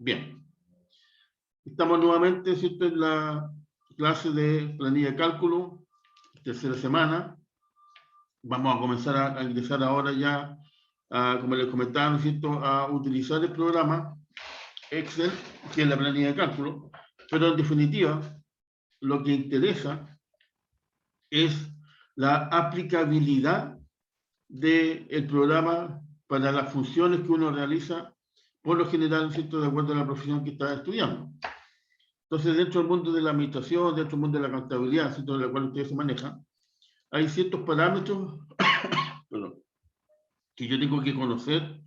Bien. Estamos nuevamente, ¿cierto?, en la clase de planilla de cálculo, tercera semana. Vamos a comenzar a ingresar ahora ya, como les comentaba, ¿no es cierto?, a utilizar el programa Excel, que es la planilla de cálculo, pero en definitiva, lo que interesa es la aplicabilidad del programa para las funciones que uno realiza, por lo general, ¿cierto?, de acuerdo a la profesión que está estudiando. Entonces, dentro del mundo de la administración, dentro del mundo de la contabilidad, ¿cierto?, de la cual ustedes se manejan, hay ciertos parámetros perdón, que yo tengo que conocer,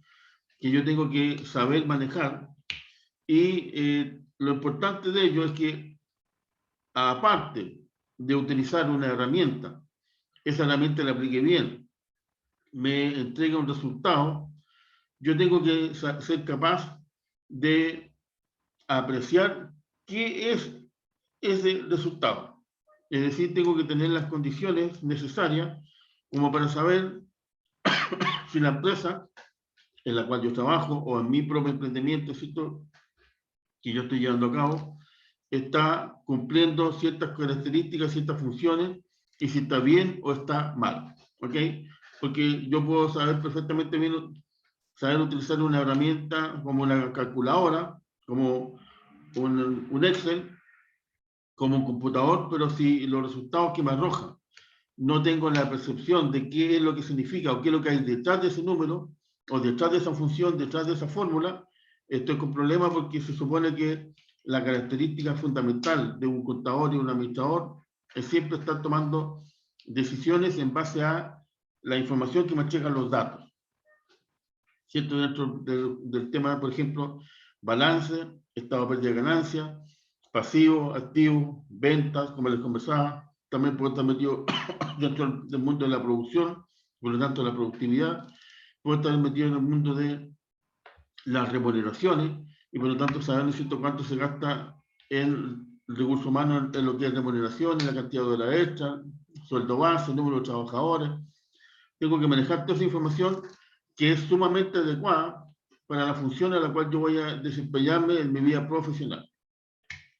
que yo tengo que saber manejar, y lo importante de ello es que, aparte de utilizar una herramienta, esa herramienta la aplique bien, me entrega un resultado, yo tengo que ser capaz de apreciar qué es ese resultado. Es decir, tengo que tener las condiciones necesarias como para saber si la empresa en la cual yo trabajo o en mi propio emprendimiento, ¿cierto?, que yo estoy llevando a cabo, está cumpliendo ciertas características, ciertas funciones, y si está bien o está mal. ¿Ok? Porque yo puedo saber perfectamente bien, saber utilizar una herramienta como una calculadora, como un Excel, como un computador, pero si los resultados que me arroja no tengo la percepción de qué es lo que significa o qué es lo que hay detrás de ese número, o detrás de esa función, detrás de esa fórmula, estoy con problemas porque se supone que la característica fundamental de un contador y un administrador es siempre estar tomando decisiones en base a la información que me entregan los datos. ¿Cierto? Dentro del tema, por ejemplo, balance, estado de pérdida de ganancia, pasivo, activo, ventas, como les conversaba, también puede estar metido dentro del mundo de la producción, por lo tanto la productividad, puede estar metido en el mundo de las remuneraciones, y por lo tanto saber, ¿no es cierto?, cuánto se gasta en recursos humanos en lo que es remuneración, en la cantidad de horas extra, sueldo base, número de trabajadores. Tengo que manejar toda esa información que es sumamente adecuada para la función a la cual yo voy a desempeñarme en mi vida profesional.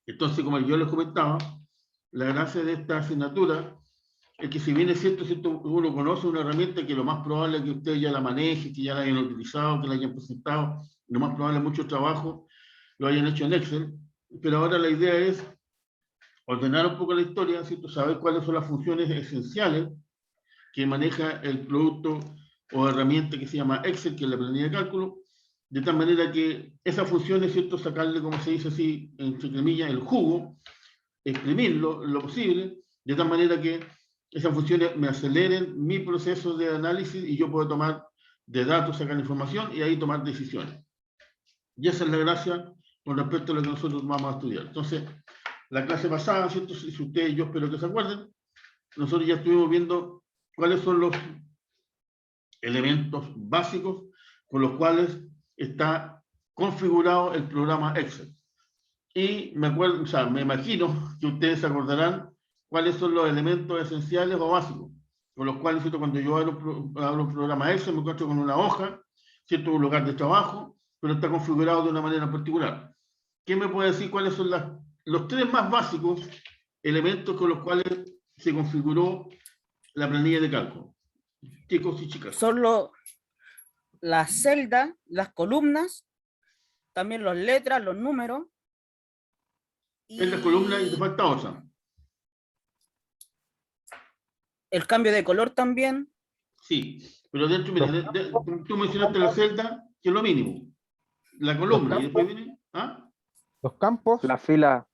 Entonces, como yo les comentaba, la gracia de esta asignatura es que, si bien es cierto, uno conoce una herramienta que lo más probable es que ustedes ya la manejen, que ya la hayan utilizado, que la hayan presentado, lo más probable es mucho trabajo lo hayan hecho en Excel, pero ahora la idea es ordenar un poco la historia, ¿cierto?, saber cuáles son las funciones esenciales que maneja el producto o herramienta que se llama Excel, que es la planilla de cálculo, de tal manera que esas funciones, ¿cierto?, sacarle, como se dice así, entre comillas, el jugo, exprimirlo lo posible, de tal manera que esas funciones me aceleren mi proceso de análisis y yo puedo tomar de datos, sacar información y ahí tomar decisiones. Y esa es la gracia con respecto a lo que nosotros vamos a estudiar. Entonces, la clase pasada, ¿cierto?, si ustedes, yo espero que se acuerden, nosotros ya estuvimos viendo cuáles son los elementos básicos con los cuales está configurado el programa Excel. Y me acuerdo, o sea, me imagino que ustedes se acordarán cuáles son los elementos esenciales o básicos, con los cuales, ¿cierto?, cuando yo abro un programa Excel me encuentro con una hoja, ¿cierto?, un lugar de trabajo, pero está configurado de una manera particular. ¿Qué me puede decir cuáles son los tres más básicos elementos con los cuales se configuró la planilla de cálculo? Chicos y chicas. Son las celdas, las columnas, también las letras, los números. En las columnas y te falta otra. El cambio de color también. Sí, pero dentro, mira, tú mencionaste la celda, que es lo mínimo. La columna, y después viene. ¿Ah? Los campos. La fila.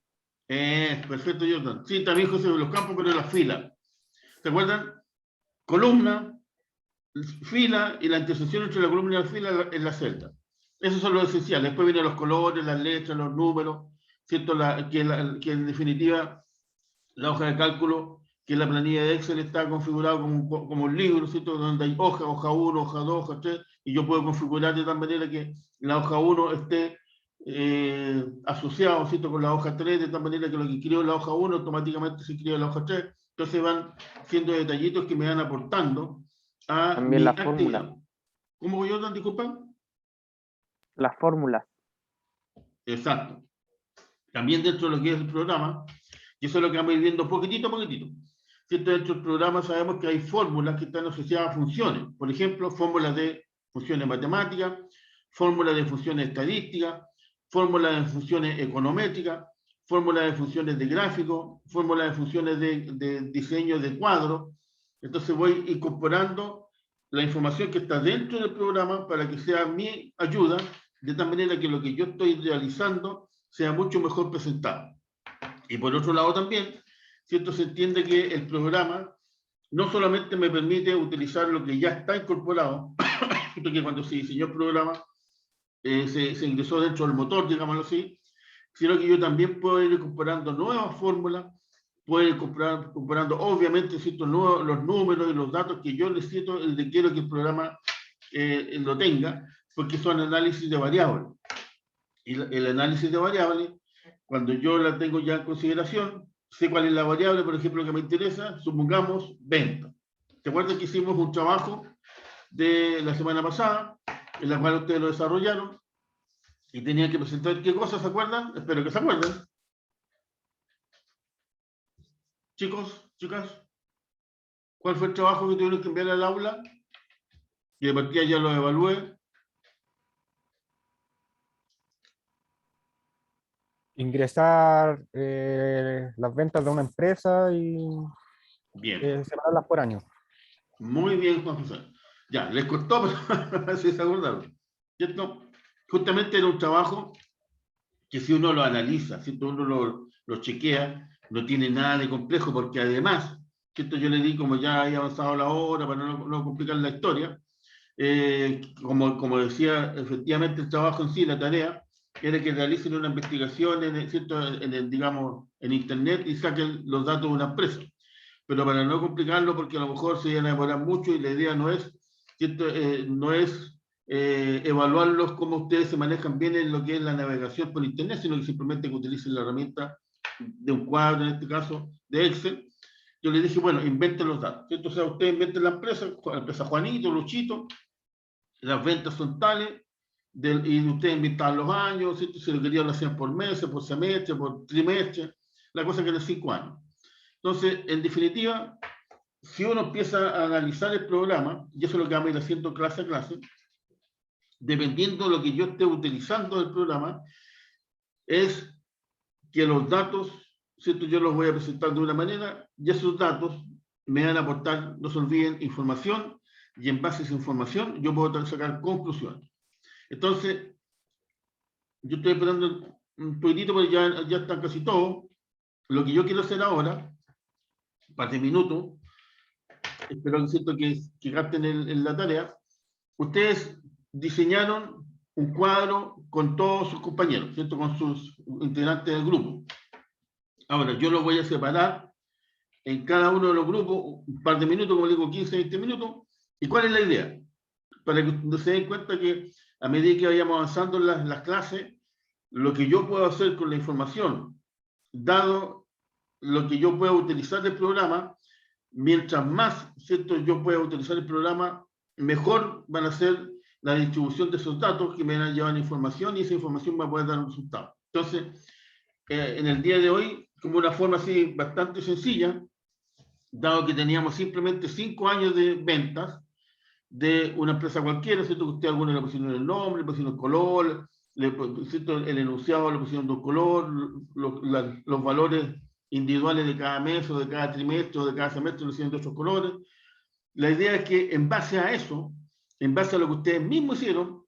Perfecto, Jordan. Sí, también José, los campos, pero las filas. ¿Se acuerdan? Columna, fila, y la intersección entre la columna y la fila es la celda. Esos son los esenciales. Después vienen los colores, las letras, los números, ¿cierto? Que en definitiva la hoja de cálculo, que la planilla de Excel está configurado como un libro, ¿cierto?, donde hay hoja 1, hoja 2, hoja 3, y yo puedo configurar de tal manera que la hoja 1 esté asociado, ¿cierto?, con la hoja 3, de tal manera que lo que creo en la hoja 1 automáticamente se crea en la hoja 3. Entonces van siendo detallitos que me van aportando a También mi la actividad. fórmula. ¿Cómo, Jordan? Disculpa. Las fórmulas. Exacto. También dentro de lo que es el programa, y eso es lo que vamos a ir viendo poquitito a poquitito. ¿Cierto? Dentro del programa sabemos que hay fórmulas que están asociadas a funciones. Por ejemplo, fórmulas de funciones matemáticas, fórmulas de funciones estadísticas, fórmulas de funciones econométricas, fórmulas de funciones de gráfico, fórmulas de funciones de diseño de cuadros. Entonces voy incorporando la información que está dentro del programa para que sea mi ayuda, de tal manera que lo que yo estoy realizando sea mucho mejor presentado. Y por otro lado también, ¿cierto? Se entiende que el programa no solamente me permite utilizar lo que ya está incorporado, que cuando se diseñó el programa se ingresó dentro del motor, digámoslo así, sino que yo también puedo ir incorporando nuevas fórmulas, puedo ir incorporando obviamente ¿cierto? Los números y los datos que yo necesito, quiero que el programa lo tenga, porque son análisis de variables. Y el análisis de variables, cuando yo la tengo ya en consideración, sé cuál es la variable, por ejemplo, que me interesa, supongamos venta. ¿Te acuerdas que hicimos un trabajo de la semana pasada, en la cual ustedes lo desarrollaron, y tenían que presentar qué cosas, ¿se acuerdan? Espero que se acuerden. Chicos, chicas, ¿cuál fue el trabajo que tuvieron que enviar al aula? Y de partida ya lo evalué. Ingresar las ventas de una empresa y Bien. separarlas por año. Muy bien, Juan José. Ya, les costó, pero si se acordaron. ¿Cierto? Justamente era un trabajo que si uno lo analiza, si uno lo chequea, no tiene nada de complejo, porque además, ¿cierto? Yo le di, como ya había avanzado la hora, para no complicar la historia, como decía, efectivamente el trabajo en sí, la tarea, era que realicen una investigación ¿cierto? Digamos, en Internet y saquen los datos de una empresa. Pero para no complicarlo, porque a lo mejor se iban a demorar mucho y la idea no es, ¿cierto? No es evaluarlos como ustedes se manejan bien en lo que es la navegación por Internet, sino que simplemente que utilicen la herramienta de un cuadro, en este caso de Excel. Yo les dije, bueno, inventen los datos. ¿Cierto? O sea, ustedes inventen la empresa Juanito, Luchito, las ventas son tales, y ustedes inventaban los años, ¿cierto? Si lo querían lo hacían por meses, por semestre, por trimestre, la cosa que era 5 años. Entonces, en definitiva, si uno empieza a analizar el programa, y eso es lo que vamos a ir haciendo clase a clase, dependiendo de lo que yo esté utilizando del programa, es que los datos, ¿cierto? Yo los voy a presentar de una manera, y esos datos me van a aportar, no se olviden, información, y en base a esa información yo puedo sacar conclusiones. Entonces, yo estoy esperando un poquitito, porque ya están casi todos. Lo que yo quiero hacer ahora, para de minuto, espero que gasten en la tarea, ustedes diseñaron un cuadro con todos sus compañeros, ¿cierto? Con sus integrantes del grupo. Ahora, yo lo voy a separar en cada uno de los grupos, un par de minutos, como digo, 15, 20 minutos. ¿Y cuál es la idea? Para que se den cuenta que a medida que vayamos avanzando en las clases, lo que yo puedo hacer con la información, dado lo que yo pueda utilizar del programa, mientras más, ¿cierto? Yo pueda utilizar el programa, mejor van a ser la distribución de esos datos que me van a llevar información, y esa información me va a poder dar un resultado. Entonces, en el día de hoy, como una forma así bastante sencilla, dado que teníamos simplemente 5 años de ventas de una empresa cualquiera, ¿cierto? Que usted algunos le pusieron el nombre, le pusieron el color, el enunciado le pusieron de un color, los valores individuales de cada mes o de cada trimestre o de cada semestre lo hicieron de otros colores. La idea es que en base a eso, en base a lo que ustedes mismos hicieron,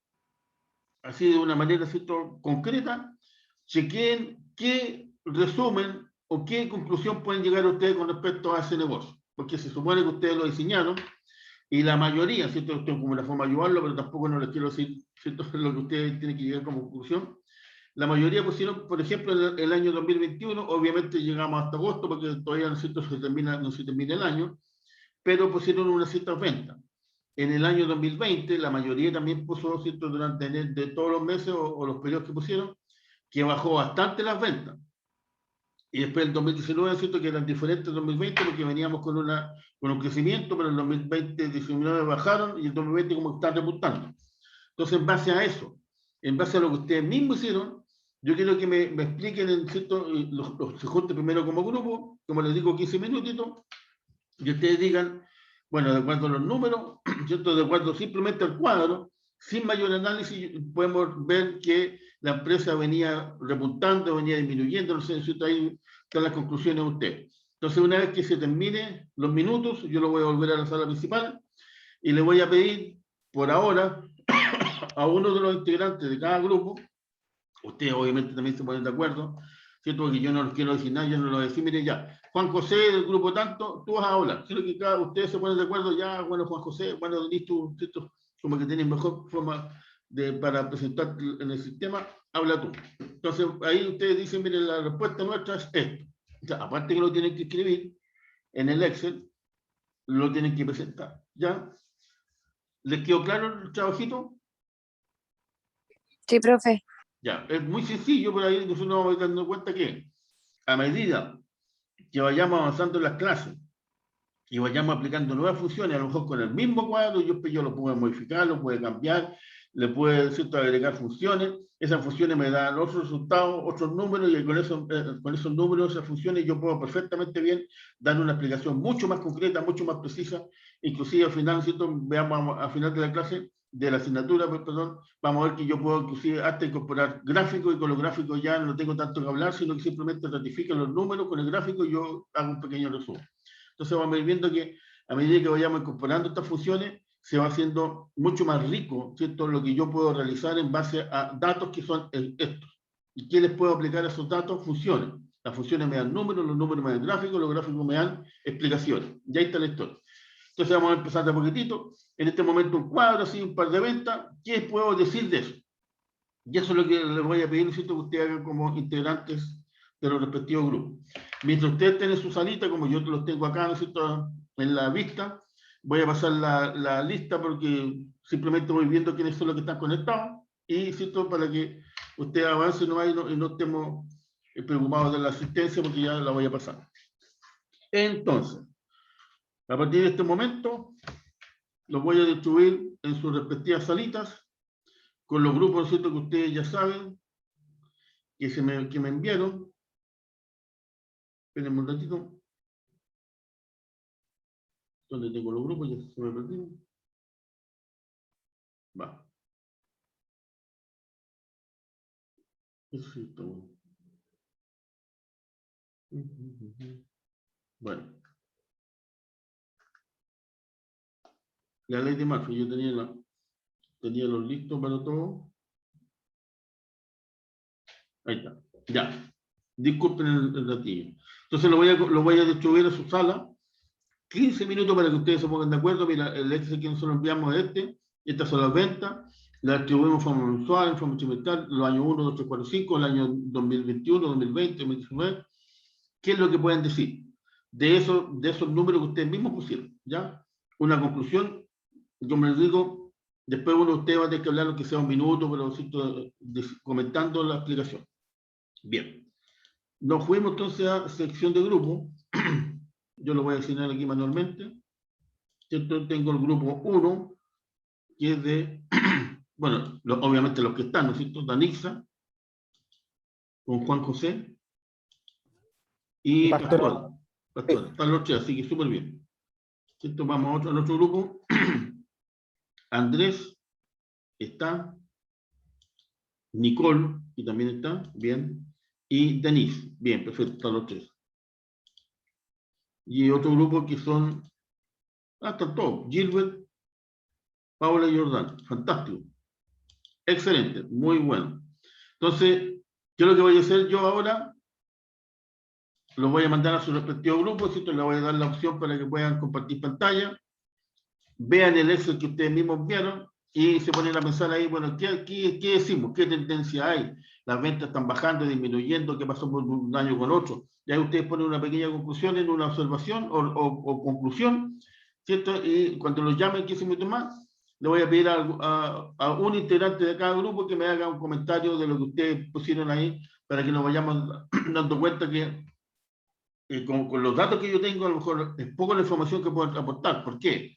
así de una manera, ¿cierto?, concreta, chequeen qué resumen o qué conclusión pueden llegar ustedes con respecto a ese negocio. Porque se supone que ustedes lo diseñaron y la mayoría, ¿cierto?, esto es como una forma de ayudarlo, pero tampoco no les quiero decir, ¿cierto?, lo que ustedes tienen que llegar como conclusión. La mayoría pusieron, por ejemplo, el año 2021, obviamente llegamos hasta agosto porque todavía no se termina el año, pero pusieron unas ciertas ventas. En el año 2020, la mayoría también puso, ¿cierto?, durante de todos los meses o los periodos que pusieron, que bajó bastante las ventas. Y después el 2019, ¿cierto?, que eran diferentes del 2020 porque veníamos con un crecimiento, pero el 2020 y 2019 bajaron y el 2020 como que están repuntando. Entonces, en base a eso, en base a lo que ustedes mismos hicieron, yo quiero que me expliquen, ¿cierto? Se junten primero como grupo, como les digo, 15 minutitos, y ustedes digan, bueno, de acuerdo a los números, ¿cierto? De acuerdo simplemente al cuadro, sin mayor análisis, podemos ver que la empresa venía repuntando, venía disminuyendo, no sé, ¿cierto? Ahí están las conclusiones de ustedes. Entonces, una vez que se termine los minutos, yo lo voy a volver a la sala principal y le voy a pedir, por ahora, a uno de los integrantes de cada grupo, ustedes obviamente también se ponen de acuerdo, ¿cierto? Porque yo no los quiero decir nada, yo no lo voy a decir, mire ya, Juan José del grupo tanto, tú vas a hablar. Quiero que cada ustedes se ponen de acuerdo, ya, bueno, Juan José, bueno, Denis, tú, ¿cierto? Como que tienes mejor forma para presentar en el sistema, habla tú. Entonces, ahí ustedes dicen, mire, la respuesta nuestra es esto. O sea, aparte que lo tienen que escribir en el Excel, lo tienen que presentar, ¿ya? ¿Les quedó claro el trabajito? Sí, profe. Ya, es muy sencillo, pero ahí nosotros nos vamos a ir dando cuenta que a medida que vayamos avanzando en las clases y vayamos aplicando nuevas funciones, a lo mejor con el mismo cuadro, yo lo puedo modificar, lo puedo cambiar, le puedo, ¿cierto?, agregar funciones, esas funciones me dan otros resultados, otros números, y con esos números, esas funciones, yo puedo perfectamente bien dar una explicación mucho más concreta, mucho más precisa, inclusive al final, ¿cierto?, veamos al final de la clase, de la asignatura, perdón, vamos a ver que yo puedo inclusive hasta incorporar gráficos, y con los gráficos ya no tengo tanto que hablar, sino que simplemente ratifico los números con el gráfico y yo hago un pequeño resumen. Entonces vamos a ir viendo que a medida que vayamos incorporando estas funciones, se va haciendo mucho más rico, ¿cierto?, lo que yo puedo realizar en base a datos que son estos. ¿Y qué les puedo aplicar a esos datos? Funciones. Las funciones me dan números, los números me dan gráficos, los gráficos me dan explicaciones. Y ahí está la historia. Entonces vamos a empezar de a poquitito. En este momento un cuadro, así, un par de ventas. ¿Qué puedo decir de eso? Y eso es lo que les voy a pedir, ¿cierto?, que ustedes hagan como integrantes de los respectivos grupos. Mientras ustedes tienen su salita, como yo los tengo acá, ¿no es cierto?, en la vista, voy a pasar la lista porque simplemente voy viendo quiénes son los que están conectados y, ¿cierto?, para que ustedes avancen y no estemos preocupados de la asistencia porque ya la voy a pasar. Entonces, a partir de este momento, los voy a distribuir en sus respectivas salitas con los grupos, ¿cierto?, que ustedes ya saben que me enviaron. Espérenme un ratito. ¿Dónde tengo los grupos? Ya se me perdieron. Va. Eso sí está bueno. Bueno. La ley de Murphy, yo tenía los listos para todo. Ahí está. Ya. Disculpen el ratillo. Entonces lo voy a distribuir a su sala. 15 minutos para que ustedes se pongan de acuerdo. Mira, el Excel que nosotros enviamos es este. Estas son las ventas. Las distribuimos en forma mensual, en forma trimestral, los años 1, 2, 3, 4, 5, el año 2021, 2020, 2019. ¿Qué es lo que pueden decir de esos números que ustedes mismos pusieron? ¿Ya? Una conclusión, como les digo, después uno de ustedes va a tener que hablar lo que sea un minuto, pero comentando la explicación. Bien. Nos fuimos entonces a sección de grupo. Yo lo voy a asignar aquí manualmente. Entonces tengo el grupo 1, que es de, bueno, obviamente los que están, ¿no es cierto? Danixa, con Juan José y Pastora. Están los tres, así que súper bien. ¿Cierto? Vamos a otro grupo. Andrés está, Nicole, que también está, bien, y Denise, bien, perfecto, están los tres. Y otro grupo que son, están todos, Gilbert, Paula y Jordán, fantástico. Excelente, muy bueno. Entonces, ¿qué es lo que voy a hacer yo ahora? Los voy a mandar a su respectivo grupo, ¿cierto? Les voy a dar la opción para que puedan compartir pantalla. Vean el Excel que ustedes mismos vieron y se ponen a pensar ahí, bueno, ¿qué decimos? ¿Qué tendencia hay? Las ventas están bajando, disminuyendo, ¿qué pasó por un año con otro? Y ahí ustedes ponen una pequeña conclusión en una observación o conclusión, ¿cierto? Y cuando los llamen 15 minutos más, le voy a pedir a un integrante de cada grupo que me haga un comentario de lo que ustedes pusieron ahí para que nos vayamos dando cuenta que con los datos que yo tengo, a lo mejor es poco la información que puedo aportar. ¿Por qué?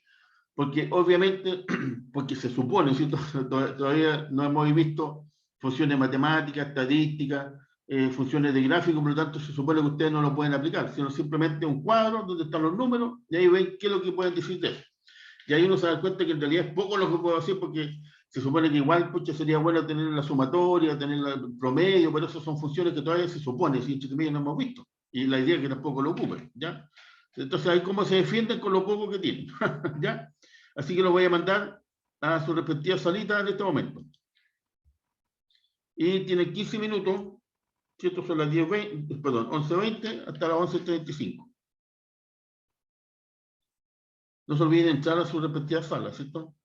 Porque obviamente, porque se supone, ¿cierto? Todavía no hemos visto funciones matemáticas, estadísticas, funciones de gráfico, por lo tanto se supone que ustedes no lo pueden aplicar, sino simplemente un cuadro donde están los números y ahí ven qué es lo que pueden decir de eso. Y ahí uno se da cuenta que en realidad es poco lo que puedo hacer porque se supone que igual pucha, sería bueno tener la sumatoria, tener el promedio, pero eso son funciones que todavía se supone, si entre comillas no hemos visto. Y la idea es que tampoco lo ocupen, ¿ya? Entonces ahí cómo se defienden con lo poco que tienen, ¿ya? Así que lo voy a mandar a su respectiva salita en este momento. Y tiene 15 minutos, si estos son las 10:20, perdón, 11:20 hasta las 11:35. No se olviden entrar a su respectiva sala, ¿cierto?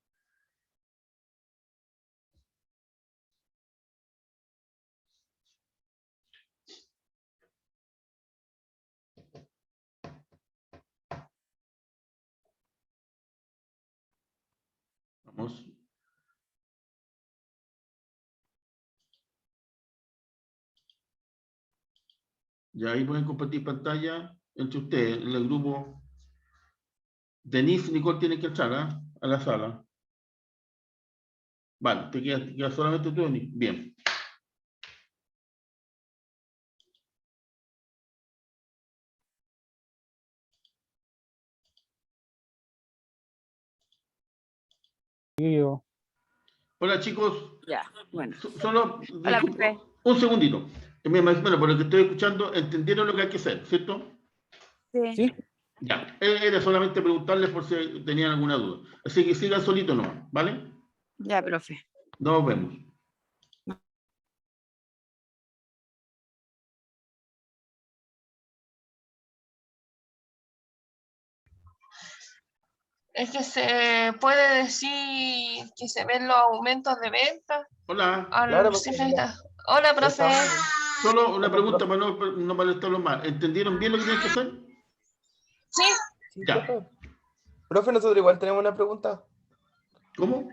Vamos. Ya ahí pueden compartir pantalla entre ustedes, en el grupo. Denise, Nicole tiene que entrar a la sala. Vale, te queda solamente tú, Denise. Bien. Sí, yo. Hola chicos, Ya, bueno. solo Hola, disculpa, profe. un segundito. Bueno, por lo que estoy escuchando, entendieron lo que hay que hacer, ¿cierto? Sí. Sí, Ya, era solamente preguntarles por si tenían alguna duda. Así que sigan solito nomás, ¿vale? Ya, profe. Nos vemos. Es que se puede decir que se ven los aumentos de ventas Hola, al Claro, porque cifra. Hola, ya profe. estamos. solo una Hola, pregunta profe. para no molestarlos más. ¿Entendieron bien lo que tienen que hacer? Sí, Sí, Ya. profe. Profe, nosotros igual tenemos una pregunta. ¿Cómo?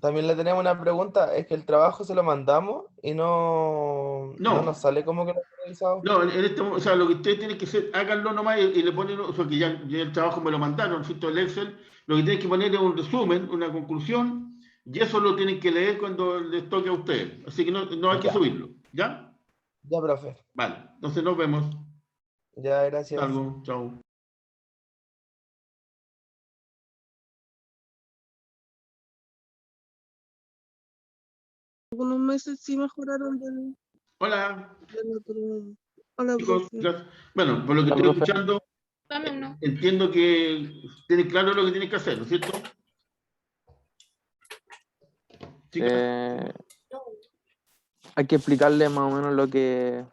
También le tenemos una pregunta. Es que el trabajo se lo mandamos y no nos No, sale como que lo hemos realizado. no, en este, o sea, lo que ustedes tienen que hacer, háganlo nomás y le ponen, o sea, que ya el trabajo me lo mandaron, ¿cierto? El Excel, lo que tienen que poner es un resumen, una conclusión, y eso lo tienen que leer cuando les toque a ustedes. Así que no hay que Ya, subirlo, ¿ya? ya, profe. Vale, entonces nos vemos. Ya, gracias. Salgo, chao. Algunos meses sí mejoraron Hola, del otro. Hola, chicos, profe. gracias. Bueno, por lo que hola, estoy profe. escuchando, entiendo que tienen claro lo que tienen que hacer, ¿no es cierto? Chicas, Eh, hay que explicarle más o menos lo que...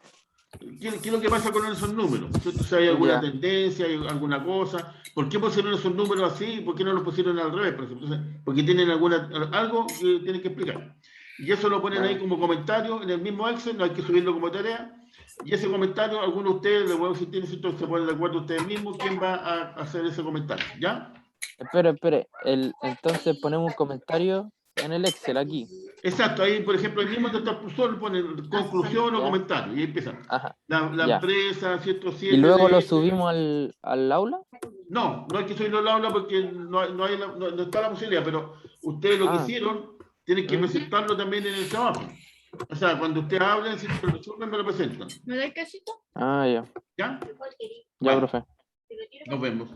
¿qué es lo que pasa con esos números? ¿Cierto? Si hay alguna Ya, tendencia, hay alguna cosa. ¿Por qué pusieron esos números así? ¿Por qué no los pusieron al revés, por ejemplo? Entonces, porque tienen algo que tienen que explicar. Y eso lo ponen ahí vale. como comentario en el mismo Excel, no hay que subirlo como tarea. Y ese comentario, alguno de ustedes, les voy a decir, entonces se ponen de acuerdo ustedes mismos quién va a hacer ese comentario. ¿Ya? Espere. Entonces ponemos un comentario en el Excel aquí. Exacto, ahí por ejemplo, ahí mismo está el cursor, ponen conclusión o ¿Ya? comentario, y ahí empiezan. Ajá, La ya. empresa, ¿cierto? Y 7 luego lo de... subimos al aula. No hay que subirlo al aula porque no está la posibilidad, pero ustedes lo que Ah, hicieron tienen que ¿mm? presentarlo también en el trabajo. O sea, cuando ustedes hablen, si lo resuelven, me lo presentan. Ah, ya. ¿Ya? Ya, Vale, profe. nos vemos.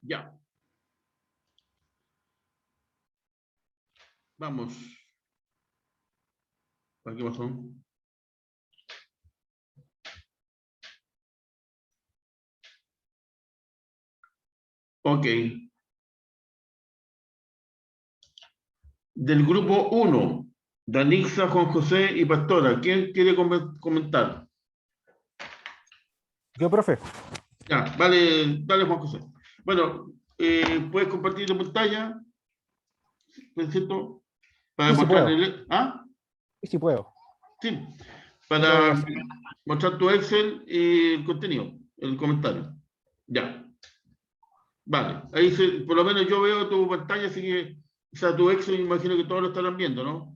Ya. Vamos. ¿Para qué pasó? Ok. Del grupo 1, Danixa, Juan José y Pastora. ¿Quién quiere comentar? Yo, profe. Ya, vale, dale Juan José. Bueno, puedes compartir tu pantalla, ¿cierto? Para Sí, sí puedo. mostrarle. ¿Ah? Sí, sí puedo. Sí. Lo voy a Para hacer. mostrar tu Excel y el contenido, el comentario. Ya. Vale. Ahí por lo menos yo veo tu pantalla, así que, o sea, tu Excel, imagino que todos lo estarán viendo, ¿no?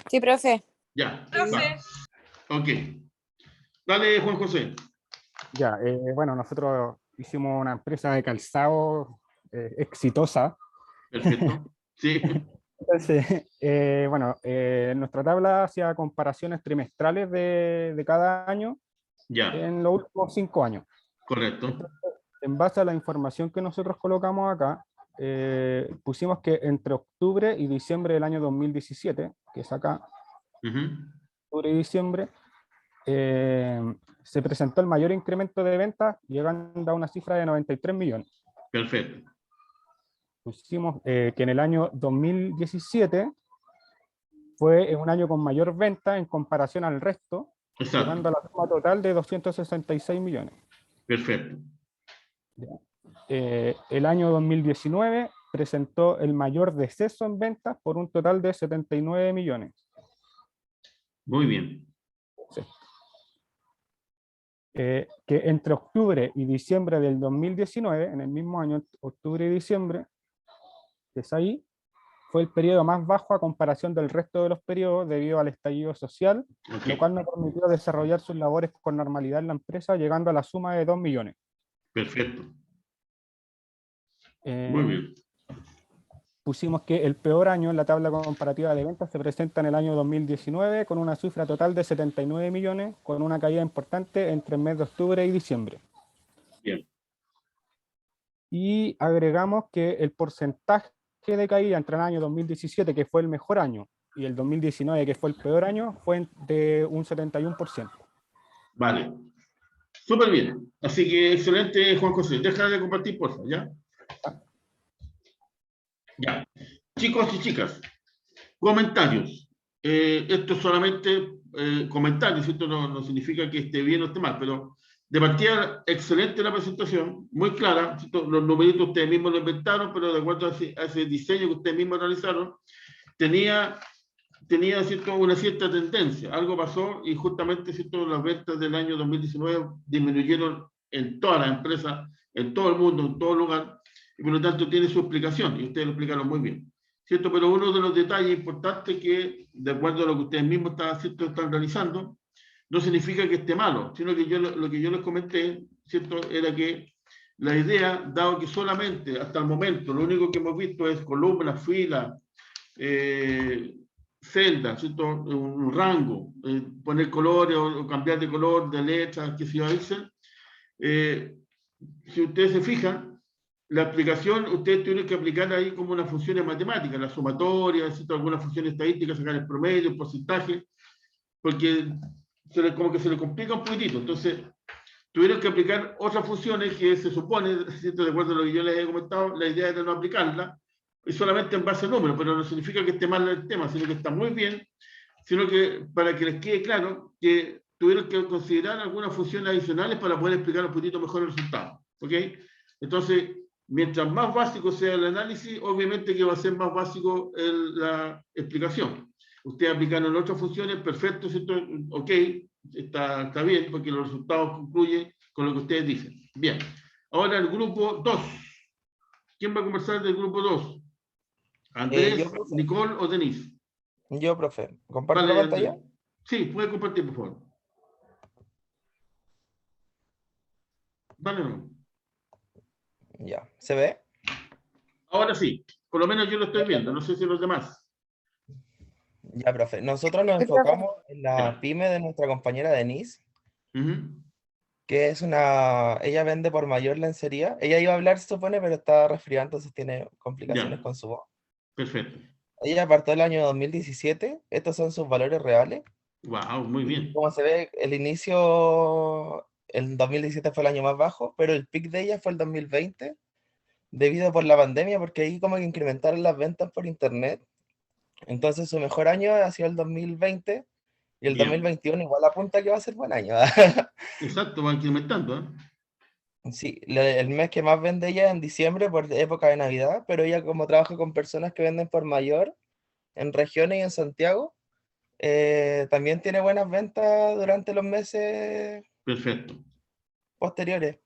Sí, profe. Ya. Profe. Vale. Ok. Dale, Juan José. Ya, bueno, nosotros hicimos una empresa de calzado exitosa. Perfecto. Sí. Entonces, bueno, en nuestra tabla hacía comparaciones trimestrales de cada año Ya. en los últimos 5 años. Correcto. Entonces, en base a la información que nosotros colocamos acá, pusimos que entre octubre y diciembre del año 2017, que es acá, Ujú. octubre y diciembre, se presentó el mayor incremento de ventas, llegando a una cifra de 93 millones. Perfecto. Pusimos que en el año 2017 fue un año con mayor venta en comparación al resto, llegando a Exacto. la suma total de 266 millones. Perfecto. El año 2019 presentó el mayor deceso en ventas por un total de 79 millones. Muy bien. Sí. Que entre octubre y diciembre del 2019, en el mismo año, octubre y diciembre, que es ahí, fue el periodo más bajo a comparación del resto de los periodos debido al estallido social, Ok. lo cual no permitió desarrollar sus labores con normalidad en la empresa, llegando a la suma de 2 millones. Perfecto. Muy bien. Pusimos que el peor año en la tabla comparativa de ventas se presenta en el año 2019 con una cifra total de 79 millones, con una caída importante entre el mes de octubre y diciembre. Bien. Y agregamos que el porcentaje de caída entre el año 2017, que fue el mejor año, y el 2019, que fue el peor año, fue de un 71%. Vale. Súper bien. Así que excelente, Juan José. Deja de compartir, por favor, ¿ya? Ya. Chicos y chicas, comentarios. Esto es solamente comentarios, esto no significa que esté bien o esté mal, pero de partida, excelente la presentación, muy clara, ¿cierto? Los numeritos ustedes mismos lo inventaron, pero de acuerdo a ese diseño que ustedes mismos realizaron, tenía ¿cierto? Una cierta tendencia. Algo pasó y justamente ¿cierto? Las ventas del año 2019 disminuyeron en todas las empresas, en todo el mundo, en todo lugar, y por lo tanto tiene su explicación, y ustedes lo explicaron muy bien. ¿Cierto? Pero uno de los detalles importantes que, de acuerdo a lo que ustedes mismos están realizando, no significa que esté malo, sino que lo que yo les comenté, ¿cierto? Era que la idea, dado que solamente hasta el momento lo único que hemos visto es columnas, filas, celdas, ¿cierto? Un rango, poner colores o cambiar de color, de letras, que se dice. Si ustedes se fijan, la aplicación, ustedes tienen que aplicar ahí como unas funciones matemáticas, la sumatoria, ¿cierto? Algunas funciones estadísticas, sacar el promedio, el porcentaje, porque como que se le complica un poquitito. Entonces, tuvieron que aplicar otras funciones que se supone, ¿cierto? De acuerdo a lo que yo les he comentado, la idea era no aplicarla, y solamente en base a números, pero no significa que esté mal el tema, sino que está muy bien, sino que para que les quede claro que tuvieron que considerar algunas funciones adicionales para poder explicar un poquito mejor el resultado. ¿Ok? Entonces, mientras más básico sea el análisis, obviamente que va a ser más básico la explicación. Ustedes aplicaron otras funciones, perfecto, ¿cierto? Ok, está bien, porque los resultados concluyen con lo que ustedes dicen. Bien. Ahora el grupo 2. ¿Quién va a conversar del grupo 2? ¿Andrés, Yo, profe. Nicole o Denise? Yo, profe. ¿Comparto Vale, la pantalla? Andrés. Sí, puede compartir, por favor. Vale, no. Ya. ¿Se ve? Ahora sí, por lo menos yo lo estoy Ya, viendo, profe. no sé si los demás. Ya, profe. Nosotros nos Sí, profe. enfocamos en la pyme de nuestra compañera Denise. Ujú. que es una... Ella vende por mayor lencería. Ella iba a hablar, se supone, pero está resfriada, entonces tiene complicaciones Ya, con su voz. perfecto. Ella apartó el año 2017. Estos son sus valores reales. Wow, muy Y bien. como se ve, el inicio, el 2017 fue el año más bajo, pero el pic de ella fue el 2020, debido por la pandemia, porque ahí como que incrementaron las ventas por internet. Entonces su mejor año ha sido el 2020 y el Bien. 2021 igual apunta que va a ser buen año. Exacto, va incrementando, ¿eh? Sí, el mes que más vende ella es en diciembre por época de Navidad, pero ella como trabaja con personas que venden por mayor en regiones y en Santiago, también tiene buenas ventas durante los meses Perfecto. posteriores.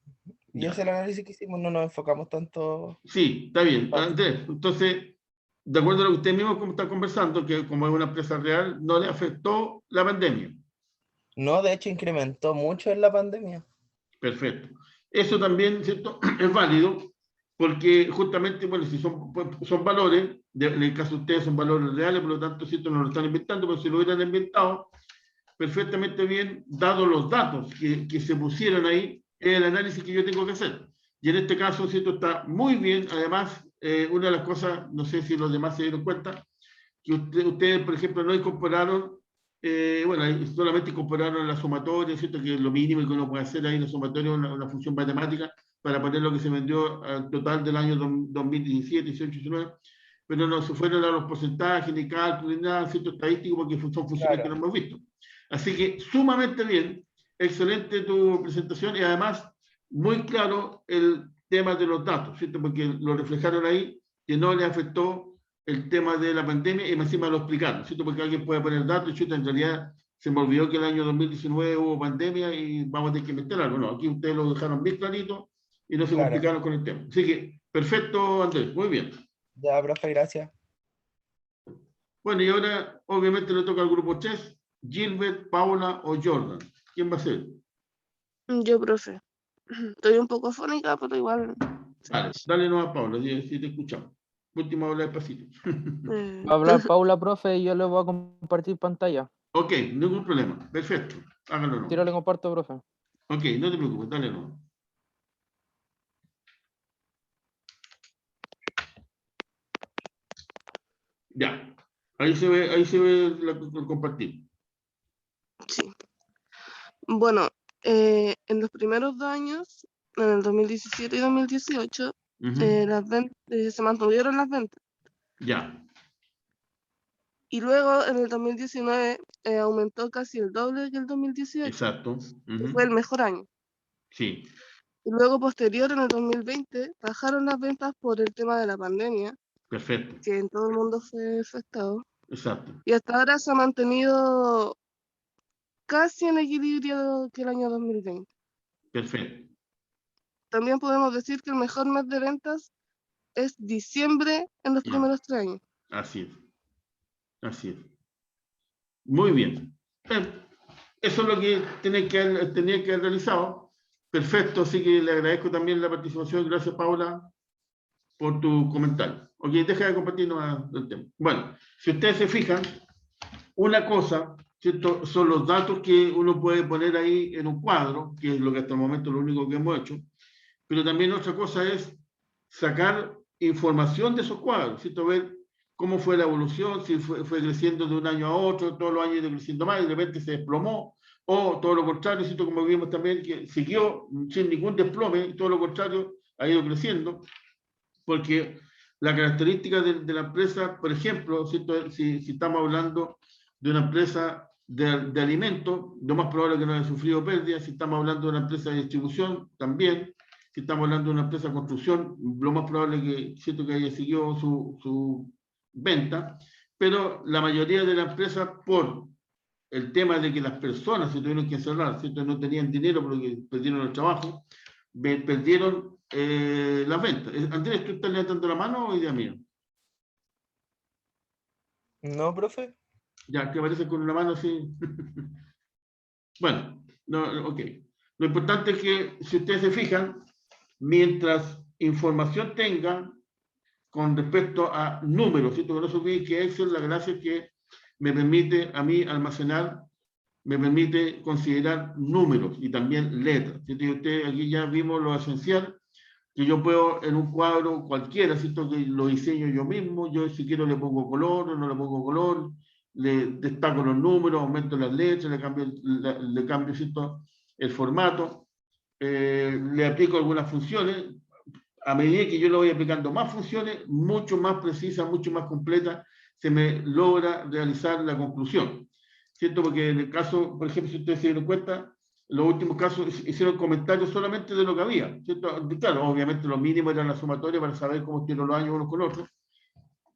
Y ese es Ya. el análisis que hicimos, no nos enfocamos tanto. Sí, está bien. tanto- Andrés, entonces, de acuerdo a lo que usted mismo está conversando, que como es una empresa real, no le afectó la pandemia. No, de hecho incrementó mucho en la pandemia. Perfecto. Eso también, ¿cierto? Es válido, porque justamente, bueno, si son valores, en el caso de ustedes son valores reales, por lo tanto, ¿cierto? No lo están inventando, pero si lo hubieran inventado, perfectamente bien, dado los datos que se pusieron ahí, es el análisis que yo tengo que hacer. Y en este caso, ¿cierto? Está muy bien. Además, una de las cosas, no sé si los demás se dieron cuenta, que ustedes, por ejemplo, no incorporaron, bueno, solamente incorporaron la sumatoria, ¿cierto? Que es lo mínimo que uno puede hacer ahí, la sumatoria, una función matemática, para poner lo que se vendió al total del año 2017, 18, 19, pero no se fueron a los porcentajes, ni cálculos, ni nada, ¿cierto? Estadístico, porque son funciones que Claro, no hemos visto. Así que sumamente bien, excelente tu presentación y además muy claro el tema de los datos, ¿cierto? Porque lo reflejaron ahí, que no le afectó el tema de la pandemia y encima lo explicaron, ¿cierto? Porque alguien puede poner datos y chuta, en realidad se me olvidó que el año 2019 hubo pandemia y vamos a tener que meter algo. No, aquí ustedes lo dejaron bien clarito y no se claro. complicaron con el tema. Así que, perfecto, Andrés, muy bien. Ya, profe, gracias. Bueno, y ahora obviamente le toca al grupo Chess, Gilbert, Paula o Jordan. ¿Quién va a ser? Yo, profe. Estoy un poco fónica, pero igual. Dale, dale nomás, Paula, si te escuchamos. Última habla despacito. Va a hablar Paula, profe, y yo le voy a compartir pantalla. Ok, ningún problema. Perfecto. Háganlo Tiro nomás. le comparto, profe. Ok, no te preocupes, dale nomás. Ya. Ahí se ve el compartir. Sí. Bueno, en los primeros 2 años, en el 2017 y 2018, Ujú. se mantuvieron las ventas. Ya, Y luego, en el 2019, aumentó casi el doble que el 2018, exacto. que Ujú. fue el mejor año. Sí, Y luego, posterior, en el 2020, bajaron las ventas por el tema de la pandemia, perfecto. que en todo el mundo fue afectado. Exacto. Y hasta ahora se ha mantenido casi en equilibrio que el año 2020. Perfecto. También podemos decir que el mejor mes de ventas es diciembre en los Ah, primeros 3 años. así es. Así es. Muy bien. Eso es lo que tenía que haber realizado. Perfecto, así que le agradezco también la participación. Gracias, Paula, por tu comentario. Ok, deja de compartir nomás el tema. Bueno, si ustedes se fijan, una cosa, ¿cierto? Son los datos que uno puede poner ahí en un cuadro, que es lo que hasta el momento es lo único que hemos hecho, pero también otra cosa es sacar información de esos cuadros, ¿cierto? Ver cómo fue la evolución, si fue creciendo de un año a otro, todos los años ido creciendo más y de repente se desplomó, o todo lo contrario, ¿cierto? Como vimos también, que siguió sin ningún desplome, todo lo contrario, ha ido creciendo, porque la característica de la empresa, por ejemplo, ¿cierto? Si estamos hablando de una empresa de alimentos, lo más probable es que no haya sufrido pérdidas. Si estamos hablando de una empresa de distribución, también. Si estamos hablando de una empresa de construcción, lo más probable es que, ¿cierto? Que haya seguido su venta. Pero la mayoría de las empresas, por el tema de que las personas se tuvieron que encerrar, ¿cierto? No tenían dinero porque perdieron el trabajo, perdieron las ventas. Andrés, ¿tú estás levantando la mano o idea mía? ¿No, profe? Ya, que aparece con una mano así. Bueno, no, ok. Lo importante es que, si ustedes se fijan, mientras información tengan con respecto a números, ¿cierto? Que no se olviden que Excel, la gracia es que me permite a mí almacenar me permite considerar números y también letras. ¿Cierto? Y usted, aquí ya vimos lo esencial, que yo puedo en un cuadro cualquiera, ¿cierto? Que lo diseño yo mismo, yo si quiero le pongo color o no le pongo color, le destaco los números, aumento las letras, le cambio ¿cierto? El formato, le aplico algunas funciones. A medida que yo le voy aplicando más funciones, mucho más precisas, mucho más completas, se me logra realizar la conclusión. ¿Cierto? Porque en el caso, por ejemplo, si ustedes se dieron cuenta, en los últimos casos hicieron comentarios solamente de lo que había. ¿Cierto? Claro, obviamente lo mínimo era la sumatoria para saber cómo estuvieron los años unos con otros,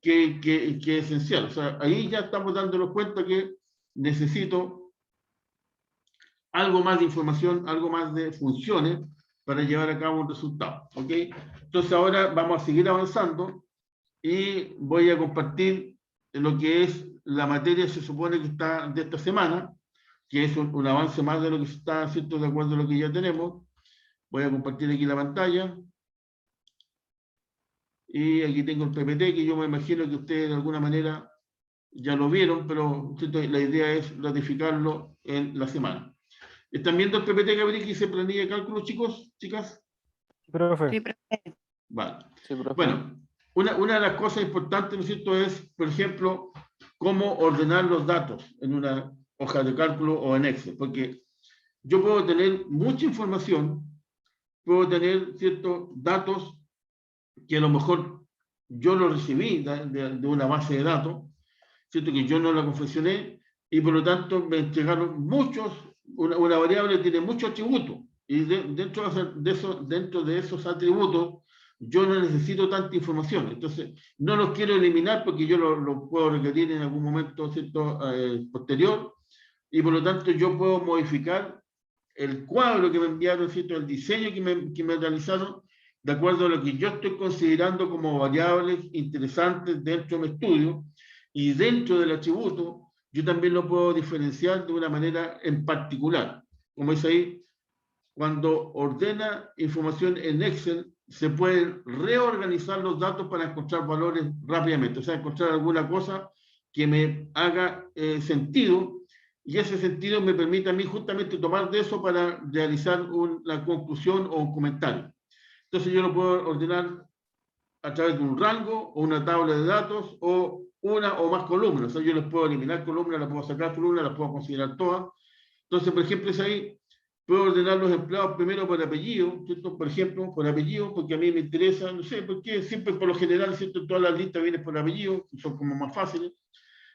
que es esencial. O sea, ahí ya estamos dándonos cuenta que necesito algo más de información, algo más de funciones para llevar a cabo un resultado. ¿Ok? Entonces ahora vamos a seguir avanzando y voy a compartir lo que es la materia, se supone que está de esta semana, que es un avance más de lo que se está haciendo de acuerdo a lo que ya tenemos. Voy a compartir aquí la pantalla. Y aquí tengo el PPT, que yo me imagino que ustedes de alguna manera ya lo vieron, pero la idea es ratificarlo en la semana. ¿Están viendo el PPT que abrí que hice planilla de cálculo, chicos, chicas? Profe. Sí, profe. Vale. Sí, profe. Bueno, una de las cosas importantes, ¿no es cierto?, es, por ejemplo, cómo ordenar los datos en una hoja de cálculo o en Excel, porque yo puedo tener mucha información, puedo tener ciertos datos que a lo mejor yo lo recibí de una base de datos, ¿cierto?, que yo no la confeccioné, y por lo tanto me entregaron muchos, una variable tiene muchos atributos, y dentro de esos atributos yo no necesito tanta información. Entonces, no los quiero eliminar porque yo lo puedo requerir en algún momento, ¿cierto?, posterior, y por lo tanto yo puedo modificar el cuadro que me enviaron, ¿cierto?, el diseño que me realizaron, de acuerdo a lo que yo estoy considerando como variables interesantes dentro de mi estudio, y dentro del atributo yo también lo puedo diferenciar de una manera en particular. Como es ahí, cuando ordena información en Excel, se pueden reorganizar los datos para encontrar valores rápidamente, o sea, encontrar alguna cosa que me haga sentido, y ese sentido me permite a mí justamente tomar de eso para realizar una conclusión o un comentario. Entonces yo lo puedo ordenar a través de un rango o una tabla de datos o una o más columnas. O sea, yo les puedo eliminar columnas, las puedo sacar columnas, las puedo considerar todas. Entonces, por ejemplo, es ahí, puedo ordenar los empleados primero por apellido, ¿cierto? Por ejemplo, por apellido, porque a mí me interesa, no sé, porque siempre por lo general, ¿cierto?, todas las listas vienen por apellido, son como más fáciles.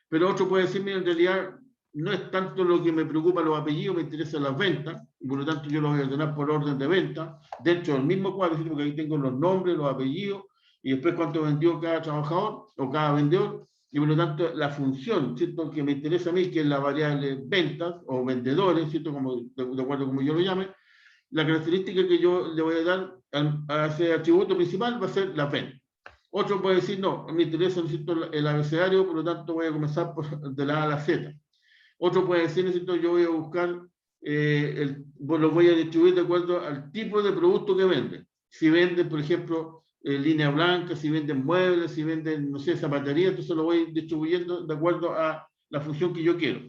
Pero otro puede decirme, en realidad, no es tanto lo que me preocupa los apellidos, me interesan las ventas, y por lo tanto yo los voy a ordenar por orden de venta, dentro del mismo cuadro, porque ahí tengo los nombres, los apellidos, y después cuánto vendió cada trabajador o cada vendedor, y por lo tanto la función, ¿cierto?, que me interesa a mí, que es la variable ventas o vendedores, ¿cierto?, como, de acuerdo como yo lo llame, la característica que yo le voy a dar a ese atributo principal va a ser la venta. Otro puede decir, no, me interesa, ¿cierto?, el abecedario, por lo tanto voy a comenzar de la A a la Z. Otro puede decir, ¿cierto?, yo voy a buscar, lo voy a distribuir de acuerdo al tipo de producto que vende. Si venden, por ejemplo, línea blanca, si venden muebles, si venden, no sé, zapatería, entonces lo voy distribuyendo de acuerdo a la función que yo quiero.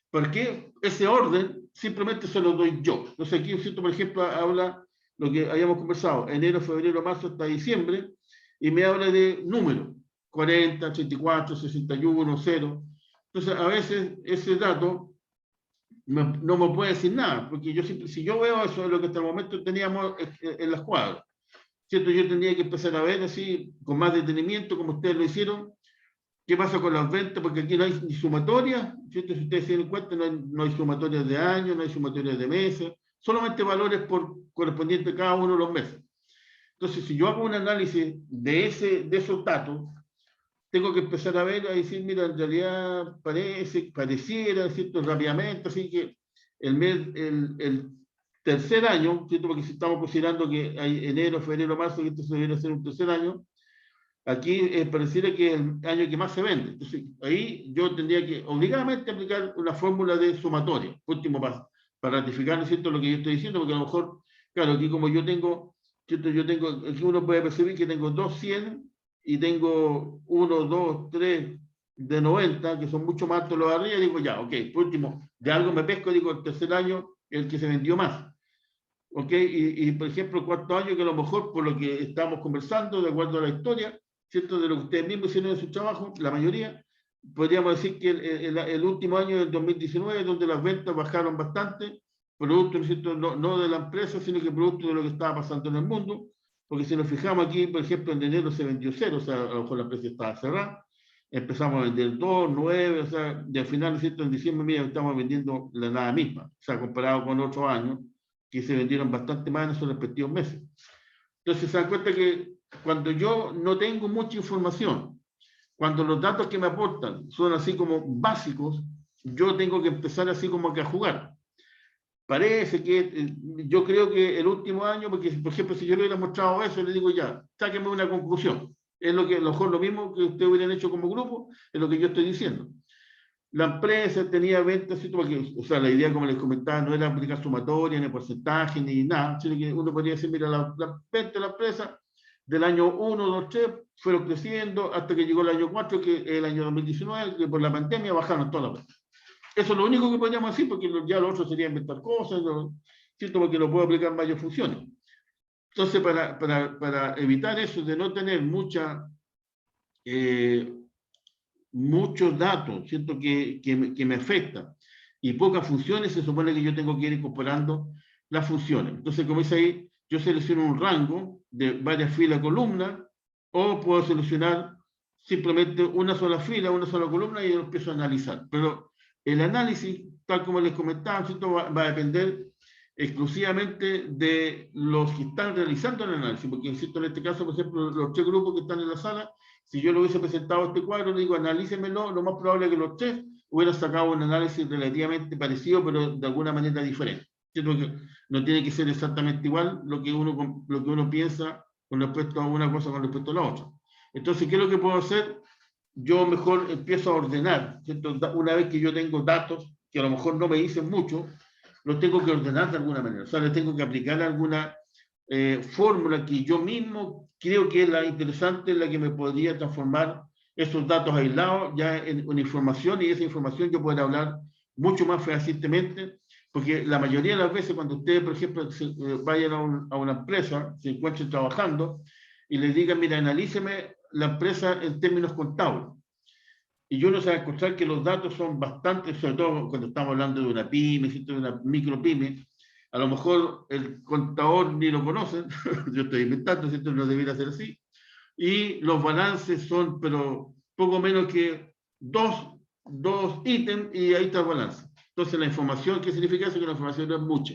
Porque ese orden simplemente se lo doy yo. Entonces aquí, ¿cierto?, por ejemplo, habla lo que habíamos conversado, enero, febrero, marzo hasta diciembre, y me habla de números, 40, 84, 61, 0. Entonces, a veces ese dato no me puede decir nada, porque yo siempre, si yo veo eso de lo que hasta el momento teníamos en las cuadras, ¿cierto?, yo tendría que empezar a ver así, con más detenimiento, como ustedes lo hicieron, qué pasa con las ventas, porque aquí no hay ni sumatoria, ¿cierto? Si ustedes se dan cuenta, no hay sumatorias de años, no hay sumatorias de meses, solamente valores correspondientes a cada uno de los meses. Entonces, si yo hago un análisis de esos datos, tengo que empezar a ver, a decir, mira, en realidad pareciera, ¿cierto?, rápidamente, así que el tercer año, ¿cierto?, porque si estamos considerando que hay enero, febrero, marzo, que esto se debería ser un tercer año, aquí pareciera que es el año que más se vende. Entonces, ahí yo tendría que obligadamente aplicar una fórmula de sumatoria, último paso, para ratificar, ¿cierto?, lo que yo estoy diciendo, porque a lo mejor, claro, aquí como yo tengo, ¿cierto?, aquí uno puede percibir que tengo 200, y tengo 1, 2, 3, de 90, que son mucho más altos los de arriba, digo ya, ok, por último, de algo me pesco, digo, el tercer año, el que se vendió más. ¿Ok? Y, por ejemplo, el cuarto año, que a lo mejor, por lo que estamos conversando, de acuerdo a la historia, ¿cierto? De lo que ustedes mismos hicieron en su trabajo, la mayoría, podríamos decir que el último año del 2019, donde las ventas bajaron bastante, producto, ¿cierto? No de la empresa, sino que producto de lo que estaba pasando en el mundo, porque si nos fijamos aquí, por ejemplo, en enero se vendió cero, o sea, a lo mejor la empresa estaba cerrada, empezamos a vender 2, 9, o sea, y al final, ¿cierto? En diciembre, mira, estamos vendiendo la nada misma, o sea, comparado con otros años, que se vendieron bastante más en esos respectivos meses. Entonces se dan cuenta que cuando yo no tengo mucha información, cuando los datos que me aportan son así como básicos, yo tengo que empezar así como que a jugar. Parece que yo creo que el último año, porque por ejemplo si yo le hubiera mostrado eso, le digo ya, sáquenme una conclusión. Es lo que a lo mejor lo mismo que ustedes hubieran hecho como grupo, es lo que yo estoy diciendo. La empresa tenía ventas, porque, o sea, la idea, como les comentaba, no era aplicar sumatoria, ni porcentaje, ni nada, sino que uno podría decir, mira, la venta de la empresa del año 1, 2, 3 fueron creciendo hasta que llegó el año 4, que es el año 2019, que por la pandemia bajaron todas las ventas. Eso es lo único que podríamos decir, porque ya lo otro sería inventar cosas, ¿cierto? Porque lo puedo aplicar en varias funciones. Entonces, para evitar eso, de no tener muchos datos, ¿cierto? Que me afectan y pocas funciones, se supone que yo tengo que ir incorporando las funciones. Entonces, como dice ahí, yo selecciono un rango de varias filas, columnas, o puedo seleccionar simplemente una sola fila, una sola columna y yo empiezo a analizar. Pero el análisis, tal como les comentaba, ¿cierto? Va a depender exclusivamente de los que están realizando el análisis, porque insisto, en este caso, por ejemplo, los 3 grupos que están en la sala, si yo le hubiese presentado este cuadro, le digo, analícenmelo, lo más probable es que los 3 hubieran sacado un análisis relativamente parecido, pero de alguna manera diferente. ¿Cierto? Que no tiene que ser exactamente igual lo que uno piensa con respecto a una cosa con respecto a la otra. Entonces, ¿qué es lo que puedo hacer? Yo mejor empiezo a ordenar, ¿cierto? Una vez que yo tengo datos, que a lo mejor no me dicen mucho, los tengo que ordenar de alguna manera. O sea, les tengo que aplicar alguna fórmula que yo mismo creo que es la interesante, la que me podría transformar esos datos aislados ya en una información, y esa información yo puedo hablar mucho más fehacientemente, porque la mayoría de las veces cuando ustedes, por ejemplo, vayan a una empresa, se encuentren trabajando y les digan, mira, analíceme la empresa en términos contables. Y uno se va a encontrar que los datos son bastante, sobre todo cuando estamos hablando de una pyme, de una micropyme, a lo mejor el contador ni lo conoce, yo estoy inventando, ¿cierto? No debería ser así, y los balances son, pero poco menos que dos ítems y ahí está el balance. Entonces la información, ¿qué significa eso? Que la información no es mucha.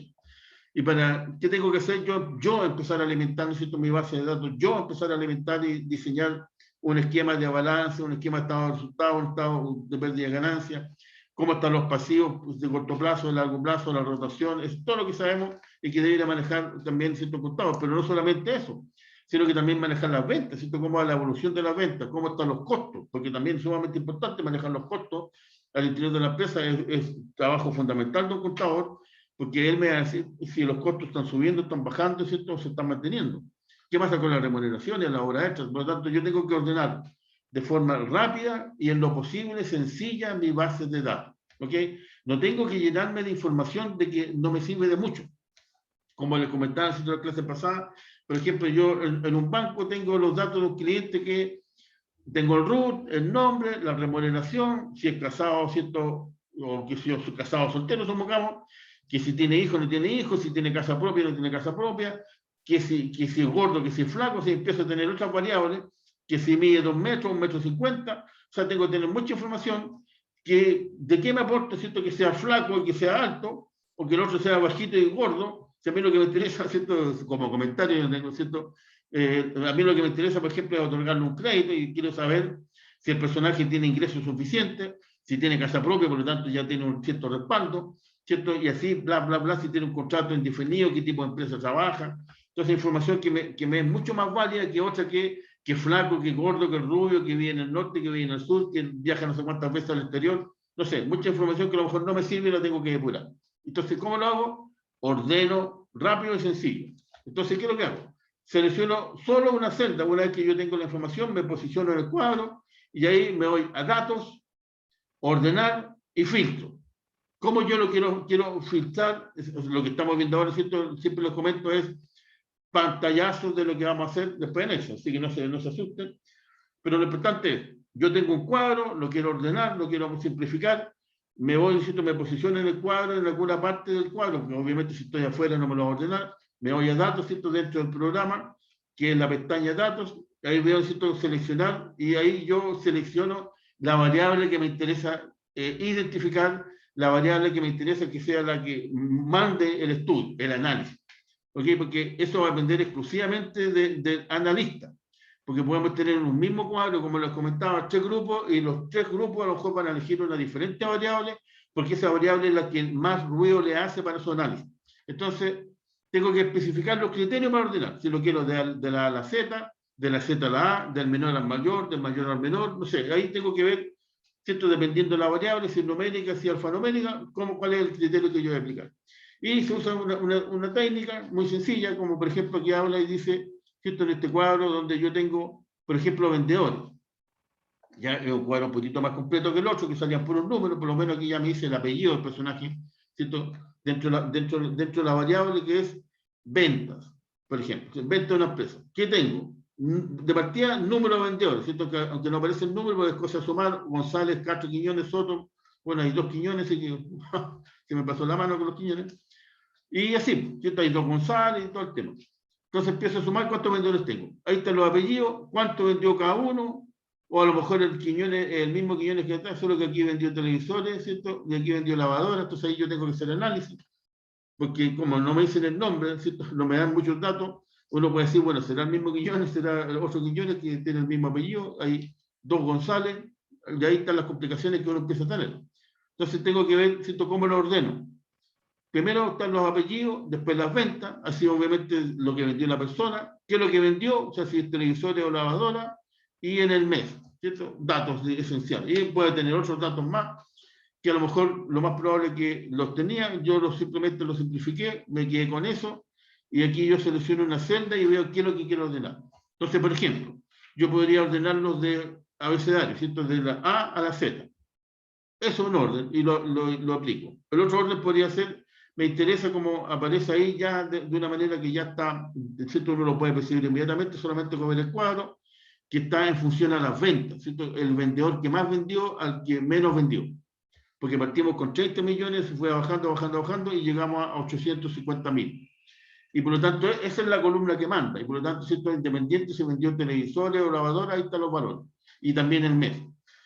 ¿Y para qué tengo que hacer? Yo empezar a alimentar, ¿cierto? Mi base de datos, yo empezar a alimentar y diseñar un esquema de balance, un esquema de estado de resultados, un estado de pérdida de ganancias, cómo están los pasivos de corto plazo, de largo plazo, la rotación, es todo lo que sabemos y que debería manejar también ciertos costados, pero no solamente eso, sino que también manejar las ventas, ¿cierto? Cómo va la evolución de las ventas, cómo están los costos, porque también es sumamente importante manejar los costos al interior de la empresa, es trabajo fundamental de un contador, porque él me va a decir si los costos están subiendo, están bajando, ¿cierto? O se están manteniendo. ¿Qué pasa con la remuneración y a la hora extra? Por lo tanto, yo tengo que ordenar de forma rápida y en lo posible sencilla mi base de datos. ¿Ok? No tengo que llenarme de información de que no me sirve de mucho. Como les comentaba en la clase pasada, por ejemplo, yo en un banco tengo los datos de un cliente que tengo el RUT, el nombre, la remuneración, si es casado, ¿cierto? O que si es casado o soltero, supongamos, que si tiene hijos, no tiene hijos, si tiene casa propia, no tiene casa propia, que si es gordo, que si es flaco, si empiezo a tener otras variables, que si mide 2 metros, 1,50 m, o sea, tengo que tener mucha información, que de qué me aporta, ¿cierto? Que sea flaco y que sea alto, o que el otro sea bajito y gordo, si a mí lo que me interesa, ¿cierto? Como comentario, ¿cierto? A mí lo que me interesa, por ejemplo, es otorgarle un crédito y quiero saber si el personaje tiene ingresos suficientes, si tiene casa propia, por lo tanto ya tiene un cierto respaldo, ¿cierto? Y así, bla, bla, bla, si tiene un contrato indefinido, qué tipo de empresa trabaja. Entonces, información que me es mucho más válida que otra que flaco, que gordo, que rubio, que vive en el norte, que vive en el sur, que viaja no sé cuántas veces al exterior. No sé, mucha información que a lo mejor no me sirve y la tengo que depurar. Entonces, ¿cómo lo hago? Ordeno rápido y sencillo. Entonces, ¿qué es lo que hago? Selecciono solo una celda. Una vez que yo tengo la información, me posiciono en el cuadro y ahí me voy a datos, ordenar y filtro. ¿Cómo yo lo quiero filtrar? Es lo que estamos viendo ahora, ¿cierto? Siempre les comento, es pantallazos de lo que vamos a hacer después en eso, así que no se asusten. Pero lo importante es, yo tengo un cuadro, lo quiero ordenar, lo quiero simplificar, me voy, ¿cierto? Me posiciono en el cuadro, en alguna parte del cuadro, porque obviamente si estoy afuera no me lo voy a ordenar, me voy a datos, ¿cierto? Dentro del programa, que es la pestaña datos, ahí veo, ¿cierto? Seleccionar, y ahí yo selecciono la variable que me interesa identificar, la variable que me interesa que sea la que mande el estudio, el análisis. ¿Ok? Porque eso va a depender exclusivamente del analista. Porque podemos tener un mismo cuadro, como les comentaba, 3 grupos, y los 3 grupos a lo mejor van a elegir una diferente variable, porque esa variable es la que más ruido le hace para su análisis. Entonces, tengo que especificar los criterios para ordenar. Si lo quiero de la A a la Z, de la Z a la A, del menor al mayor, del mayor al menor, no sé, ahí tengo que ver, ¿cierto? Dependiendo de la variable, si es numérica, si es alfanumérica, cuál es el criterio que yo voy a aplicar. Y se usa una técnica muy sencilla, como por ejemplo aquí habla y dice, ¿cierto? En este cuadro donde yo tengo, por ejemplo, vendedores. Ya es un cuadro un poquito más completo que el otro, que salían puros números, por lo menos aquí ya me dice el apellido del personaje, ¿cierto? Dentro de la variable que es ventas, por ejemplo, venta de una empresa. ¿Qué tengo? De partida, número de vendedores, ¿cierto? Que, aunque no aparece el número, es cosa de sumar, González, Castro, Quiñones, Soto, bueno, hay 2 Quiñones, y que se me pasó la mano con los Quiñones. Y así, ¿cierto? Hay 2 González y todo el tema. Entonces empiezo a sumar cuántos vendedores tengo. Ahí están los apellidos, cuánto vendió cada uno, o a lo mejor el mismo Quiñones que está, solo que aquí vendió televisores, ¿cierto? Y aquí vendió lavadoras, entonces ahí yo tengo que hacer análisis, porque como no me dicen el nombre, ¿cierto? No me dan muchos datos, uno puede decir, bueno, será el mismo Quiñones, será el otro Quiñones que tiene el mismo apellido, hay 2 González, y ahí están las complicaciones que uno empieza a tener. Entonces tengo que ver, ¿cierto? Cómo lo ordeno. Primero están los apellidos, después las ventas, así obviamente lo que vendió la persona, qué es lo que vendió, o sea, si es televisores o lavadora, y en el mes, ¿cierto? Datos esenciales. Y puede tener otros datos más, que a lo mejor lo más probable es que los tenía, yo simplemente los simplifiqué, me quedé con eso, y aquí yo selecciono una celda y veo qué es lo que quiero ordenar. Entonces, por ejemplo, yo podría ordenarlos de abecedario, ¿cierto? De la A a la Z. Eso es un orden, y lo aplico. El otro orden podría ser, me interesa como aparece ahí ya de una manera que ya está, ¿cierto? Uno lo puede percibir inmediatamente, solamente con ver el cuadro, que está en función a las ventas, ¿cierto? El vendedor que más vendió al que menos vendió. Porque partimos con 30 millones, fue bajando, y llegamos a 850.000. Y por lo tanto, esa es la columna que manda, y por lo tanto, ¿cierto? Independiente si vendió televisores o lavadoras, ahí están los valores. Y también el mes.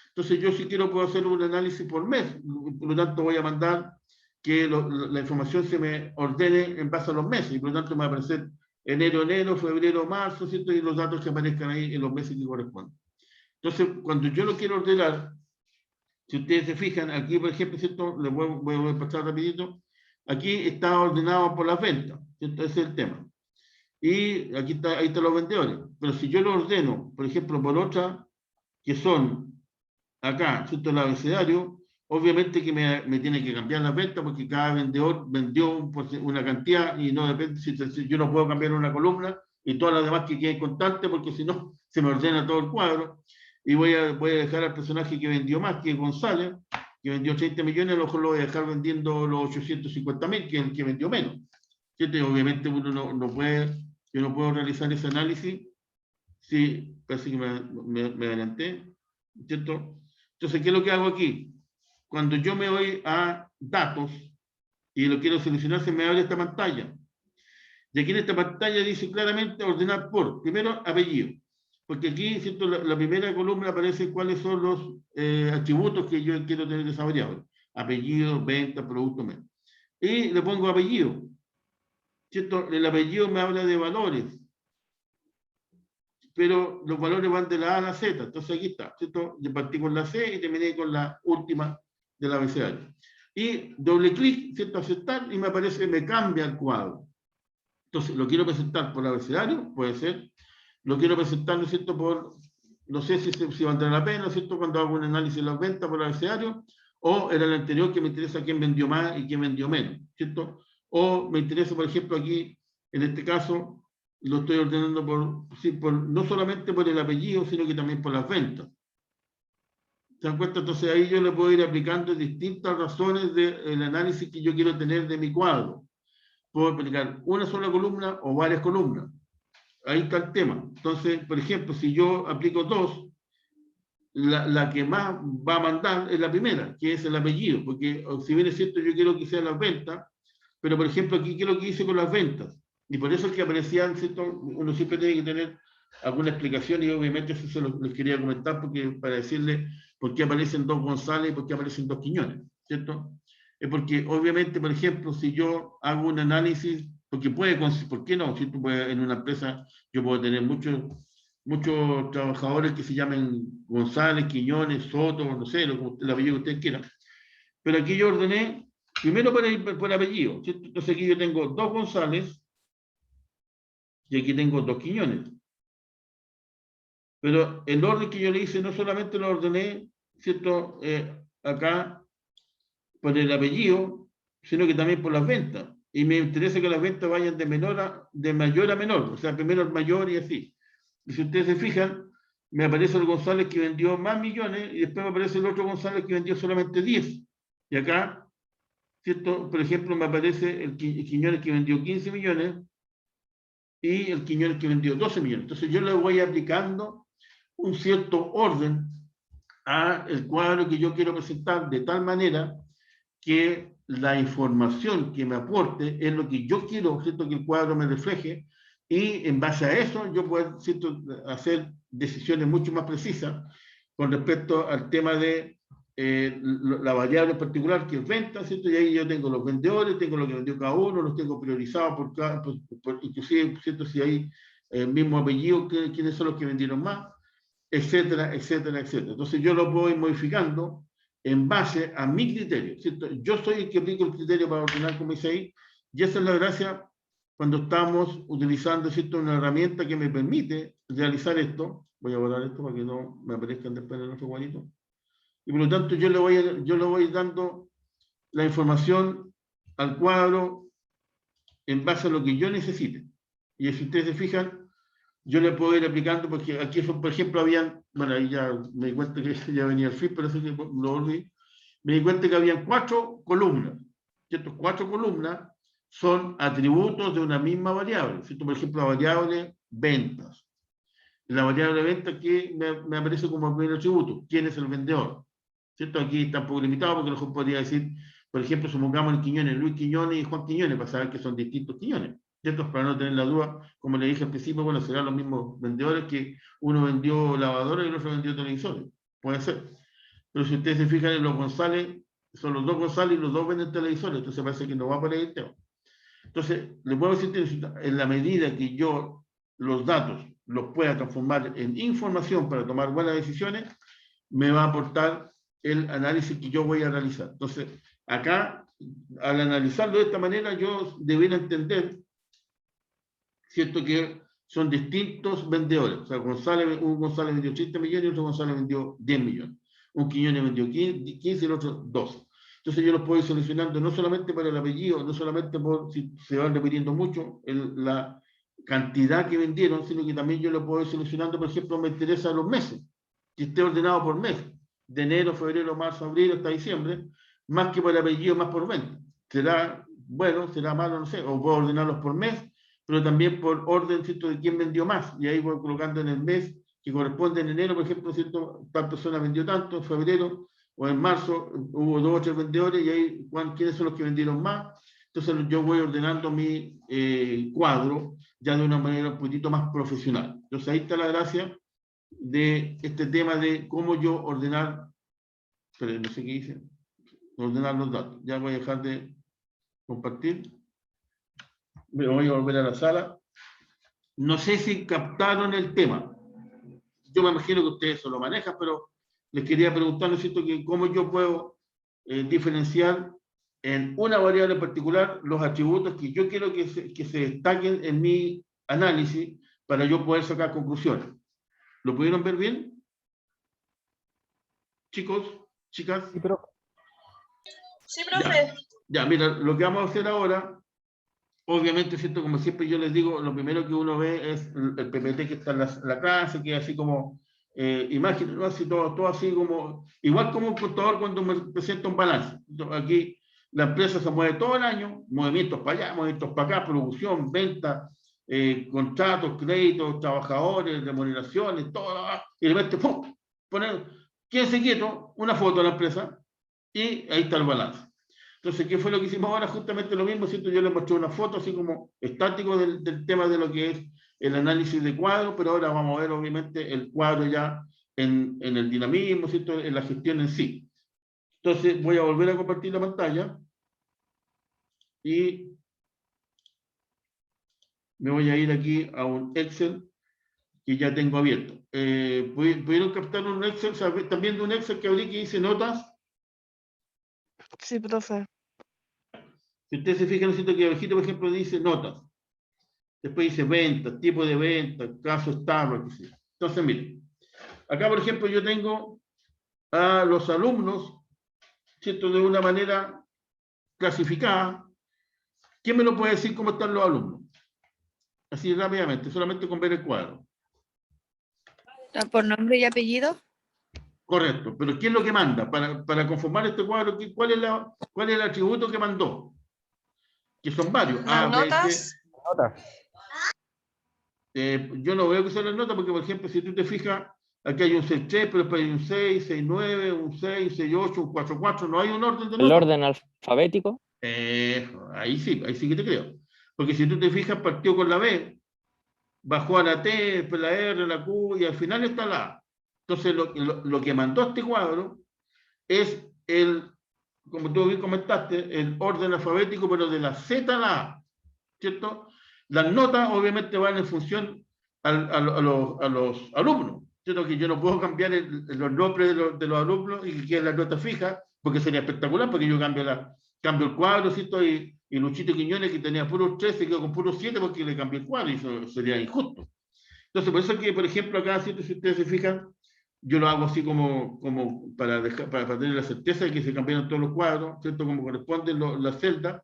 Entonces, yo si quiero puedo hacer un análisis por mes, por lo tanto voy a mandar que la información se me ordene en base a los meses, y por lo tanto me va a aparecer enero, febrero, marzo, ¿cierto? Y los datos que aparezcan ahí en los meses que corresponden. Entonces, cuando yo lo quiero ordenar, si ustedes se fijan, aquí por ejemplo, ¿cierto? Les voy a pasar rapidito, aquí está ordenado por las ventas, ¿cierto? Ese es el tema. Y aquí ahí están los vendedores. Pero si yo lo ordeno, por ejemplo, por otra, que son acá, ¿cierto? El abecedario, obviamente que me tiene que cambiar las ventas porque cada vendedor vendió una cantidad y no depende, si yo no puedo cambiar una columna y todas las demás que queden constantes porque si no se me ordena todo el cuadro. Y voy a dejar al personaje que vendió más, que es González, que vendió 30 millones, a lo mejor lo voy a dejar vendiendo los 850.000, que es el que vendió menos. ¿Cierto? Y obviamente uno no puede, yo no puedo realizar ese análisis. Sí, parece que me adelanté, ¿cierto? Entonces, ¿qué es lo que hago aquí? Cuando yo me voy a datos y lo quiero seleccionar, se me abre esta pantalla. Y aquí en esta pantalla dice claramente ordenar por, primero, apellido. Porque aquí, ¿cierto? La primera columna aparece cuáles son los atributos que yo quiero tener de esa variable. Apellido, venta, producto, mes. Y le pongo apellido. ¿Cierto? El apellido me habla de valores. Pero los valores van de la A a la Z. Entonces aquí está, ¿cierto? Yo partí con la C y terminé con la última del abecedario. Y doble clic, ¿cierto? Aceptar, y me aparece, me cambia el cuadro. Entonces, lo quiero presentar por abecedario, puede ser. Lo quiero presentar, ¿no es cierto? Por, no sé si valdrá la pena, ¿no es cierto? Cuando hago un análisis de las ventas por abecedario, o era el anterior que me interesa quién vendió más y quién vendió menos, ¿cierto? O me interesa, por ejemplo, aquí, en este caso, lo estoy ordenando no solamente por el apellido, sino que también por las ventas. ¿Se dan cuenta? Entonces ahí yo le puedo ir aplicando distintas razones del análisis que yo quiero tener de mi cuadro. Puedo aplicar una sola columna o varias columnas. Ahí está el tema. Entonces, por ejemplo, si yo aplico dos, la que más va a mandar es la primera, que es el apellido, porque si bien es cierto, yo quiero que sean las ventas, pero por ejemplo, aquí quiero que hice con las ventas. Y por eso es que aparecían, ¿cierto? Uno siempre tiene que tener alguna explicación, y obviamente eso se les quería comentar, porque para decirle por qué aparecen dos González y por qué aparecen dos Quiñones, ¿cierto? Es porque obviamente, por ejemplo, si yo hago un análisis, porque ¿por qué no? Si tú puedes, en una empresa yo puedo tener muchos trabajadores que se llamen González, Quiñones, Soto, no sé, el apellido que ustedes quieran. Pero aquí yo ordené primero por apellido, ¿cierto? Entonces aquí yo tengo dos González y aquí tengo dos Quiñones. Pero el orden que yo le hice no solamente lo ordené, ¿cierto? Acá por el apellido, sino que también por las ventas. Y me interesa que las ventas vayan de mayor a menor, o sea, primero el mayor y así. Y si ustedes se fijan, me aparece el González que vendió más millones y después me aparece el otro González que vendió solamente 10. Y acá, ¿cierto? Por ejemplo, me aparece el Quiñones que vendió 15 millones y el Quiñones que vendió 12 millones. Entonces yo le voy aplicando un cierto orden al cuadro que yo quiero presentar de tal manera que la información que me aporte es lo que yo quiero, ¿cierto? Que el cuadro me refleje, y en base a eso yo puedo, ¿cierto?, hacer decisiones mucho más precisas con respecto al tema de la variable en particular que es venta, ¿cierto? Y ahí yo tengo los vendedores, tengo lo que vendió cada uno, los tengo priorizados inclusive, ¿cierto?, si hay el mismo apellido, quiénes son los que vendieron más, etcétera, etcétera, etcétera. Entonces yo lo puedo ir modificando en base a mi criterio, ¿cierto? Yo soy el que aplico el criterio para ordenar, como dice ahí, y esa es la gracia cuando estamos utilizando, ¿cierto?, una herramienta que me permite realizar esto. Voy a borrar esto para que no me aparezcan después en el otro cuadrito. Y por lo tanto yo le voy dando la información al cuadro en base a lo que yo necesite. Y si ustedes se fijan, yo le puedo ir aplicando, porque aquí, por ejemplo, bueno, ahí ya me di cuenta que ya venía el fin, pero eso que lo olvidé. Me di cuenta que habían 4 columnas. Y estas 4 columnas son atributos de una misma variable. ¿Cierto? Por ejemplo, la variable ventas. La variable ventas que me aparece como primer atributo. ¿Quién es el vendedor? ¿Cierto? Aquí está un poco limitado porque a lo mejor podría decir, por ejemplo, supongamos el Quiñones, Luis Quiñones y Juan Quiñones, para saber que son distintos Quiñones. ¿Cierto? Para no tener la duda, como le dije al principio, bueno, serán los mismos vendedores, que uno vendió lavadoras y el otro vendió televisores. Puede ser. Pero si ustedes se fijan en los González, son los dos González y los dos venden televisores, entonces parece que no va por ahí el tema. Entonces, le puedo decir, en la medida que yo los datos los pueda transformar en información para tomar buenas decisiones, me va a aportar el análisis que yo voy a realizar. Entonces, acá, al analizarlo de esta manera, yo debería entender, ¿cierto?, que son distintos vendedores. O sea, un González vendió 30 millones y otro González vendió 10 millones. Un Quiñones vendió 15 y el otro 12. Entonces yo los puedo ir seleccionando no solamente por el apellido, no solamente por si se van repitiendo mucho la cantidad que vendieron, sino que también yo lo puedo ir seleccionando, por ejemplo, me interesa los meses, que esté ordenado por mes, de enero, febrero, marzo, abril hasta diciembre, más que por el apellido, más por venta. ¿Será bueno, será malo? No sé, o puedo ordenarlos por mes, pero también por orden, ¿cierto?, de quién vendió más, y ahí voy colocando en el mes que corresponde en enero, por ejemplo, ¿cierto?, tal persona vendió tanto, en febrero o en marzo hubo 2 o 3 vendedores, y ahí quiénes son los que vendieron más. Entonces yo voy ordenando mi cuadro ya de una manera un poquito más profesional. Entonces ahí está la gracia de este tema de cómo yo ordenar, pero no sé qué dice, ordenar los datos. Ya voy a dejar de compartir. Me voy a volver a la sala. No sé si captaron el tema. Yo me imagino que ustedes se lo manejan, pero les quería preguntar, ¿no es cierto?, que cómo yo puedo diferenciar en una variable en particular los atributos que yo quiero que se destaquen en mi análisis para yo poder sacar conclusiones. ¿Lo pudieron ver bien? Chicos, chicas. Sí, pero... Sí, profe. Ya, mira, lo que vamos a hacer ahora, obviamente, ¿cierto?, como siempre yo les digo, lo primero que uno ve es el PPT que está en la clase, que es así como imágenes, ¿no? Así todo así como, igual como un contador cuando me presenta un balance. Aquí la empresa se mueve todo el año, movimientos para allá, movimientos para acá, producción, venta, contratos, créditos, trabajadores, remuneraciones, todo, y de repente, ¡pum! Poner, quédense quieto, una foto de la empresa, y ahí está el balance. Entonces, ¿qué fue lo que hicimos ahora? Justamente lo mismo, ¿cierto? Yo les mostré una foto así como estático del tema de lo que es el análisis de cuadro, pero ahora vamos a ver obviamente el cuadro ya en el dinamismo, ¿cierto? En la gestión en sí. Entonces voy a volver a compartir la pantalla y me voy a ir aquí a un Excel que ya tengo abierto. ¿Pudieron captar un Excel? ¿Están viendo un Excel que abrí que dice notas? Sí, profe. Si ustedes se fijan, siento que abajito, por ejemplo, dice notas. Después dice ventas, tipo de ventas, caso estable. Entonces, miren. Acá, por ejemplo, yo tengo a los alumnos, ¿cierto? De una manera clasificada. ¿Quién me lo puede decir cómo están los alumnos? Así rápidamente, solamente con ver el cuadro. ¿Por nombre y apellido? Correcto, pero ¿quién es lo que manda? Para conformar este cuadro, ¿cuál es el atributo que mandó? Que son varios. Las notas. Yo no veo que son las notas porque, por ejemplo, si tú te fijas, aquí hay un 6-3, pero después hay un 6, 6-9, un 6, 6-8, un 4-4, no hay un orden de notas. ¿El orden alfabético? Ahí sí que te creo. Porque si tú te fijas, partió con la B, bajó a la T, después la R, la Q, y al final está la A. Entonces, lo que mandó este cuadro es como tú bien comentaste, el orden alfabético, pero de la Z a la A, ¿cierto? Las notas, obviamente, van en función a los alumnos, ¿cierto? Que yo no puedo cambiar los nombres de los alumnos y que queden las notas fijas, porque sería espectacular, porque yo cambio el cuadro, ¿cierto? Y Luchito Quiñones, que tenía puros 13, quedó con puros 7 porque le cambié el cuadro, y eso sería injusto. Entonces, por eso es que, por ejemplo, acá, ¿cierto? Si ustedes se fijan, yo lo hago así como para tener la certeza de que se cambiaron todos los cuadros, ¿cierto? Como corresponden las celdas.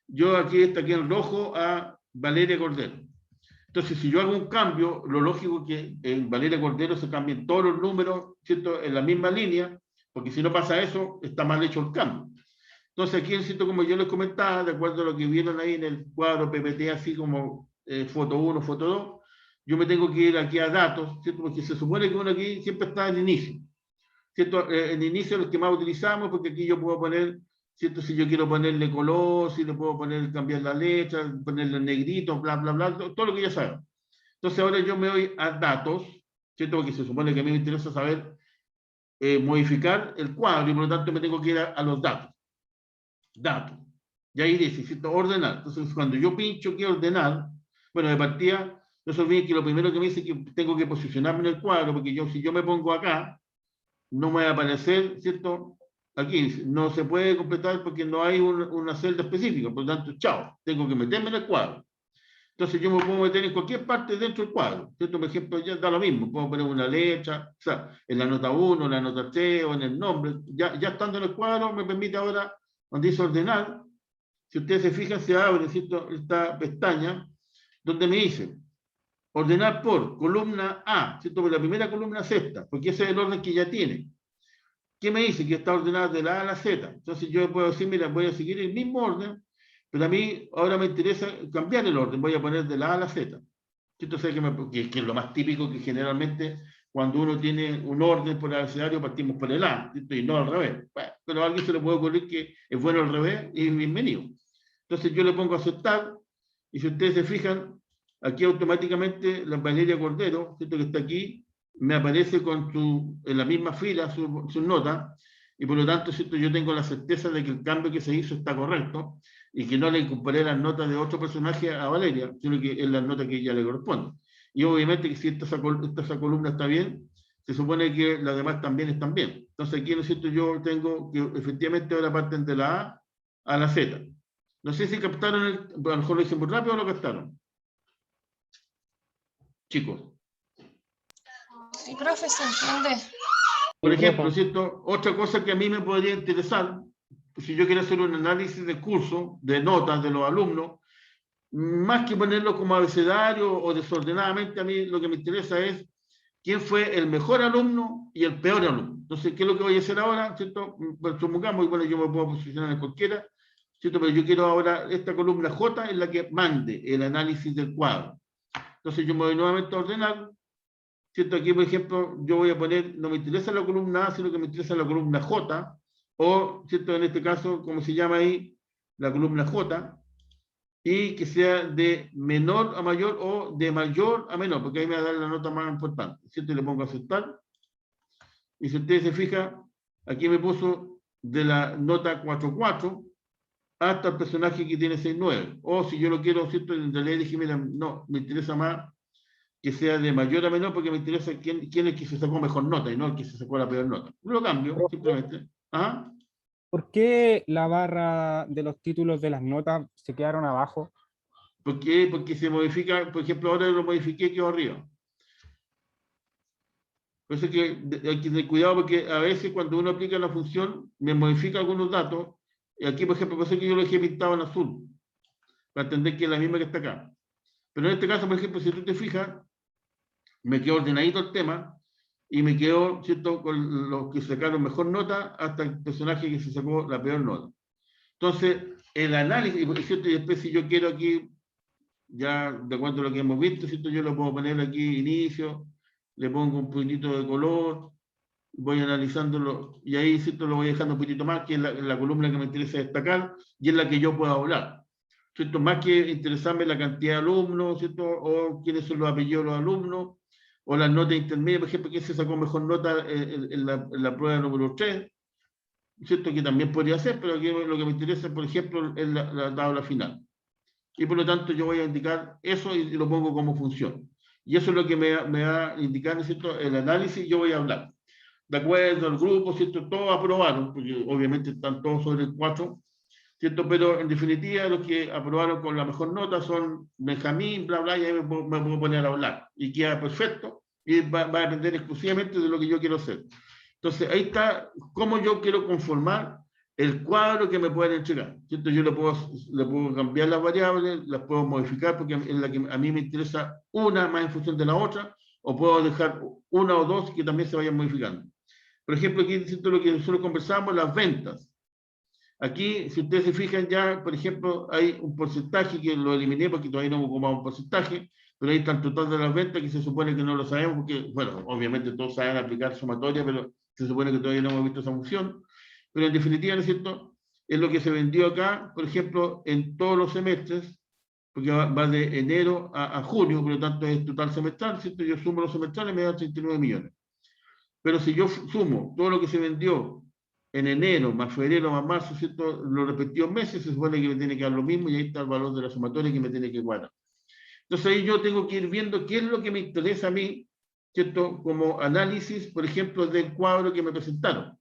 Yo aquí destaqué en rojo a Valeria Cordero. Entonces, si yo hago un cambio, lo lógico es que en Valeria Cordero se cambien todos los números, ¿cierto? En la misma línea, porque si no pasa eso, está mal hecho el cambio. Entonces, aquí, ¿cierto? Como yo les comentaba, de acuerdo a lo que vieron ahí en el cuadro PPT, así como foto 1, foto 2, yo me tengo que ir aquí a datos, ¿cierto? Porque se supone que uno aquí siempre está en inicio, ¿cierto? En inicio es el que más utilizamos, porque aquí yo puedo poner, ¿cierto? Si yo quiero ponerle color, si le puedo cambiar la letra, ponerle negrito, bla, bla, bla, todo lo que ya saben. Entonces ahora yo me voy a datos, ¿cierto? Porque se supone que a mí me interesa saber modificar el cuadro, y por lo tanto me tengo que ir a los datos. Datos. Y ahí dice, ¿cierto? Ordenar. Entonces cuando yo pincho que ordenar, bueno, de partida, no se olviden que lo primero que me dice es que tengo que posicionarme en el cuadro, porque si yo me pongo acá, no me va a aparecer, ¿cierto? Aquí no se puede completar porque no hay una celda específica, por lo tanto, chao, tengo que meterme en el cuadro. Entonces yo me puedo meter en cualquier parte dentro del cuadro, ¿cierto? Por ejemplo, ya da lo mismo, puedo poner una letra, o sea, en la nota 1, en la nota 3 o en el nombre, ya estando en el cuadro me permite ahora, donde dice ordenar, si ustedes se fijan, se abre, ¿cierto? Esta pestaña, donde me dice ordenar por columna A, ¿cierto? Por la primera columna sexta, porque ese es el orden que ya tiene. ¿Qué me dice? Que está ordenado de la A a la Z. Entonces yo puedo decir, mira, voy a seguir el mismo orden, pero a mí ahora me interesa cambiar el orden, voy a poner de la A a la Z. Entonces, que es lo más típico, que generalmente cuando uno tiene un orden por abecedario partimos por el A, ¿cierto? Y no al revés. Bueno, pero a alguien se le puede ocurrir que es bueno al revés y bienvenido. Entonces yo le pongo aceptar, y si ustedes se fijan, aquí automáticamente la Valeria Cordero, ¿cierto? Que está aquí, me aparece en la misma fila su nota, y por lo tanto, ¿cierto? Yo tengo la certeza de que el cambio que se hizo está correcto, y que no le incorporé las notas de otro personaje a Valeria, sino que es la nota que ella le corresponde. Y obviamente que si esa columna está bien, se supone que las demás también están bien. Entonces aquí, ¿no es cierto? Yo tengo que efectivamente ahora parten de la A a la Z. No sé si captaron, a lo mejor lo hice muy rápido o lo captaron. Chicos. Sí, profe, se entiende. Por ejemplo, ¿cierto? Otra cosa que a mí me podría interesar, si yo quiero hacer un análisis de curso, de notas de los alumnos, más que ponerlo como abecedario o desordenadamente, a mí lo que me interesa es quién fue el mejor alumno y el peor alumno. Entonces, ¿qué es lo que voy a hacer ahora? ¿Cierto? Pues, supongamos, y bueno, yo me puedo posicionar en cualquiera, ¿cierto? Pero yo quiero ahora esta columna J en la que mande el análisis del cuadro. Entonces yo me voy nuevamente a ordenar, ¿cierto? Aquí, por ejemplo, yo voy a poner, no me interesa la columna A, sino que me interesa la columna J, o, ¿cierto? En este caso, como se llama ahí, la columna J, y que sea de menor a mayor o de mayor a menor, porque ahí me va a dar la nota más importante, ¿cierto? Y le pongo a aceptar. Y si ustedes se fijan, aquí me puso de la nota 4.4 hasta el personaje que tiene 6.9. O si yo lo quiero, ¿cierto? En realidad dije, mira, no, me interesa más que sea de mayor a menor porque me interesa quién es el que se sacó mejor nota y no el que se sacó la peor nota. Lo cambio, simplemente. ¿Ah? ¿Por qué la barra de los títulos de las notas se quedaron abajo? ¿Por qué? Porque se modifica, por ejemplo, ahora lo modifiqué, quedó arriba. Por eso es que hay que tener cuidado porque a veces cuando uno aplica la función, me modifica algunos datos. Y aquí, por ejemplo, por eso que yo lo dejé pintado en azul, para entender que es la misma que está acá. Pero en este caso, por ejemplo, si tú te fijas, me quedó ordenadito el tema y me quedó, ¿cierto?, con los que sacaron mejor nota hasta el personaje que se sacó la peor nota. Entonces, el análisis, ¿cierto? Y después si yo quiero aquí, ya de acuerdo a lo que hemos visto, ¿cierto? Yo lo puedo poner aquí inicio, le pongo un poquitito de color, voy analizándolo y ahí, ¿cierto?, lo voy dejando un poquito más, que es la columna que me interesa destacar y es la que yo puedo hablar. ¿Cierto? Más que interesarme la cantidad de alumnos, ¿cierto? O quiénes son los apellidos de los alumnos, o las notas intermedias, por ejemplo, quién se sacó mejor nota en la prueba número 3, ¿cierto? Que también podría ser, pero aquí lo que me interesa, por ejemplo, es la tabla final. Y por lo tanto yo voy a indicar eso y lo pongo como función. Y eso es lo que me va a indicar, ¿cierto?, el análisis, yo voy a hablar. De acuerdo al grupo, ¿cierto? Todos aprobaron, porque obviamente están todos sobre el 4, ¿cierto? Pero en definitiva los que aprobaron con la mejor nota son Benjamín, bla, bla, y ahí me puedo poner a hablar. Y queda perfecto, y va a depender exclusivamente de lo que yo quiero hacer. Entonces ahí está cómo yo quiero conformar el cuadro que me pueden entregar, ¿cierto? Yo le puedo cambiar las variables, las puedo modificar porque es la que a mí me interesa una más en función de la otra, o puedo dejar una o dos que también se vayan modificando. Por ejemplo, aquí, ¿cierto?, lo que nosotros conversamos, las ventas. Aquí, si ustedes se fijan ya, por ejemplo, hay un porcentaje que lo eliminé porque todavía no hemos ocupado un porcentaje, pero ahí está el total de las ventas que se supone que no lo sabemos porque, bueno, obviamente todos saben aplicar sumatoria, pero se supone que todavía no hemos visto esa función. Pero en definitiva, ¿no es cierto?, es lo que se vendió acá, por ejemplo, en todos los semestres, porque va de enero a junio, por lo tanto es total semestral, ¿cierto? Yo sumo los semestrales y me da 39 millones. Pero si yo sumo todo lo que se vendió en enero, más febrero, más marzo, ¿cierto?, los respectivos meses, se supone que me tiene que dar lo mismo y ahí está el valor de la sumatoria que me tiene que cuadrar. Entonces ahí yo tengo que ir viendo qué es lo que me interesa a mí, ¿cierto?, como análisis, por ejemplo, del cuadro que me presentaron.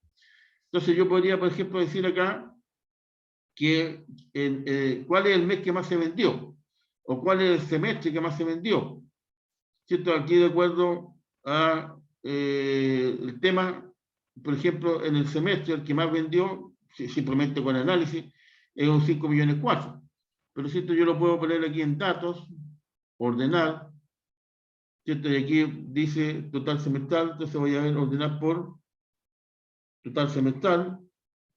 Entonces yo podría, por ejemplo, decir acá que cuál es el mes que más se vendió o cuál es el semestre que más se vendió, ¿cierto? Aquí de acuerdo a el tema, por ejemplo, en el semestre el que más vendió, simplemente con análisis, es un 5,4 millones. Pero ¿cierto?, yo lo puedo poner aquí en datos, ordenar, ¿cierto? Y aquí dice total semestral, entonces voy a ver ordenar por total semestral,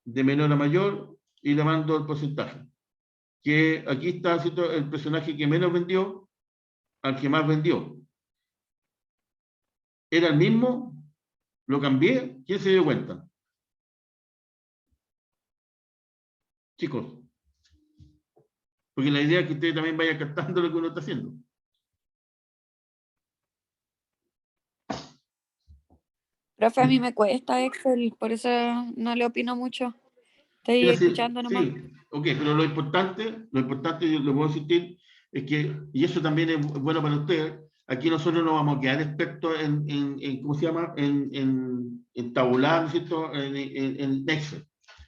de menor a mayor, y le mando el porcentaje. Que aquí está, ¿cierto?, el personaje que menos vendió al que más vendió. ¿Era el mismo? ¿Lo cambié? ¿Quién se dio cuenta? Chicos. Porque la idea es que ustedes también vayan captando lo que uno está haciendo. Profe, a mí me cuesta Excel, por eso no le opino mucho. Estoy Mira, escuchando nomás. Sí, ok, pero lo importante, yo lo puedo insistir, es que, y eso también es bueno para ustedes, aquí nosotros no vamos a quedar expertos en ¿cómo se llama?, en tabular, ¿cierto?, en Excel,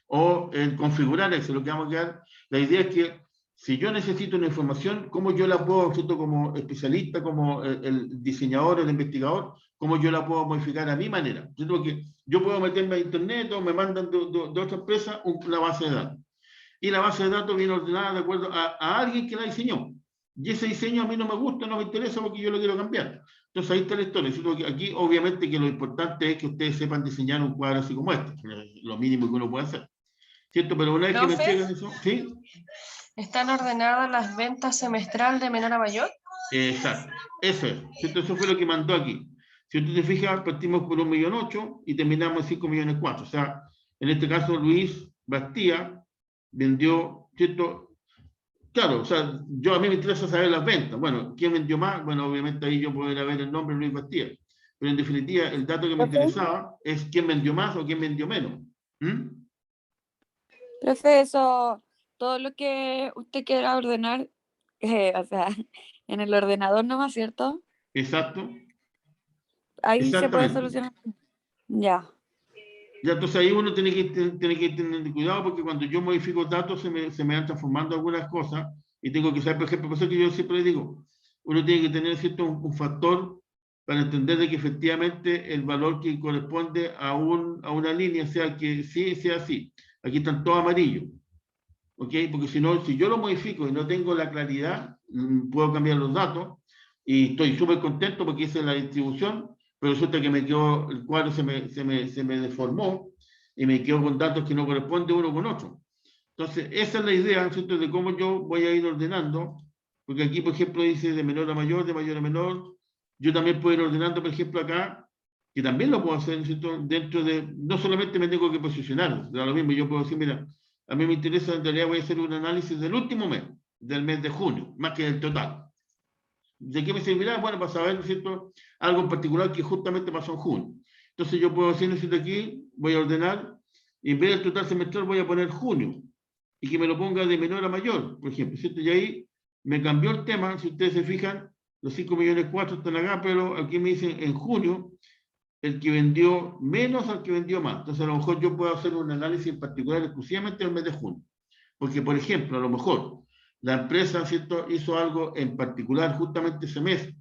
o en configurar Excel, lo que vamos a quedar, la idea es que si yo necesito una información, ¿cómo yo la puedo, ¿cierto?, como especialista, como el diseñador, el investigador, cómo yo la puedo modificar a mi manera? ¿Cierto? Porque yo puedo meterme a internet o me mandan de otra empresa una base de datos. Y la base de datos viene ordenada de acuerdo a alguien que la diseñó. Y ese diseño a mí no me gusta, no me interesa porque yo lo quiero cambiar. Entonces ahí está la historia. ¿Cierto? Aquí obviamente que lo importante es que ustedes sepan diseñar un cuadro así como este, lo mínimo que uno puede hacer. ¿Cierto? Pero una vez que me Profe. entregan eso, ¿sí? ¿Están ordenadas las ventas semestral de menor a mayor? Exacto, eso es. ¿Cierto? Eso fue lo que mandó aquí. Si usted se fija, partimos por 1,8 millones y terminamos en 5,4 millones. O sea, en este caso Luis Bastía vendió, ¿cierto? Claro, o sea, a mí me interesa saber las ventas. Bueno, ¿quién vendió más? Bueno, obviamente ahí yo puedo ir a ver el nombre de Luis Bastía. Pero en definitiva, el dato que me interesaba es quién vendió más o quién vendió menos. ¿Mm? Profe, eso, todo lo que usted quiera ordenar, o sea, en el ordenador nomás, ¿cierto? Exacto, Ahí se puede exactamente. solucionar. Ya. Ya, entonces ahí uno tiene que tener cuidado porque cuando yo modifico datos se me van transformando algunas cosas y tengo que saber, por ejemplo, por eso que yo siempre digo, uno tiene que tener cierto un factor para entender de que efectivamente el valor que corresponde a una línea sea que sí sea así. Aquí están todos amarillos, ¿ok? Porque si no, si yo lo modifico y no tengo la claridad, puedo cambiar los datos y estoy súper contento porque hice la distribución, pero resulta que me quedó, el cuadro se me deformó y me quedo con datos que no corresponden uno con otro. Entonces, esa es la idea, ¿cierto? De cómo yo voy a ir ordenando, porque aquí, por ejemplo, dice de menor a mayor, de mayor a menor. Yo también puedo ir ordenando, por ejemplo, acá, que también lo puedo hacer, ¿cierto? Dentro de, no solamente me tengo que posicionar, da lo mismo, yo puedo decir, mira, a mí me interesa, en realidad voy a hacer un análisis del último mes, del mes de junio, más que del total. ¿De qué me servirá? Bueno, para saber, ¿no es cierto?, algo en particular que justamente pasó en junio. Entonces yo puedo decir, ¿no es cierto?, aquí voy a ordenar, y en vez del total semestral voy a poner junio, y que me lo ponga de menor a mayor, por ejemplo, ¿cierto? Y ahí me cambió el tema, si ustedes se fijan, los 5,4 millones están acá, pero aquí me dicen en junio, el que vendió menos al que vendió más. Entonces a lo mejor yo puedo hacer un análisis en particular exclusivamente en el mes de junio. Porque, por ejemplo, a lo mejor la empresa, ¿cierto?, hizo algo en particular justamente ese mes,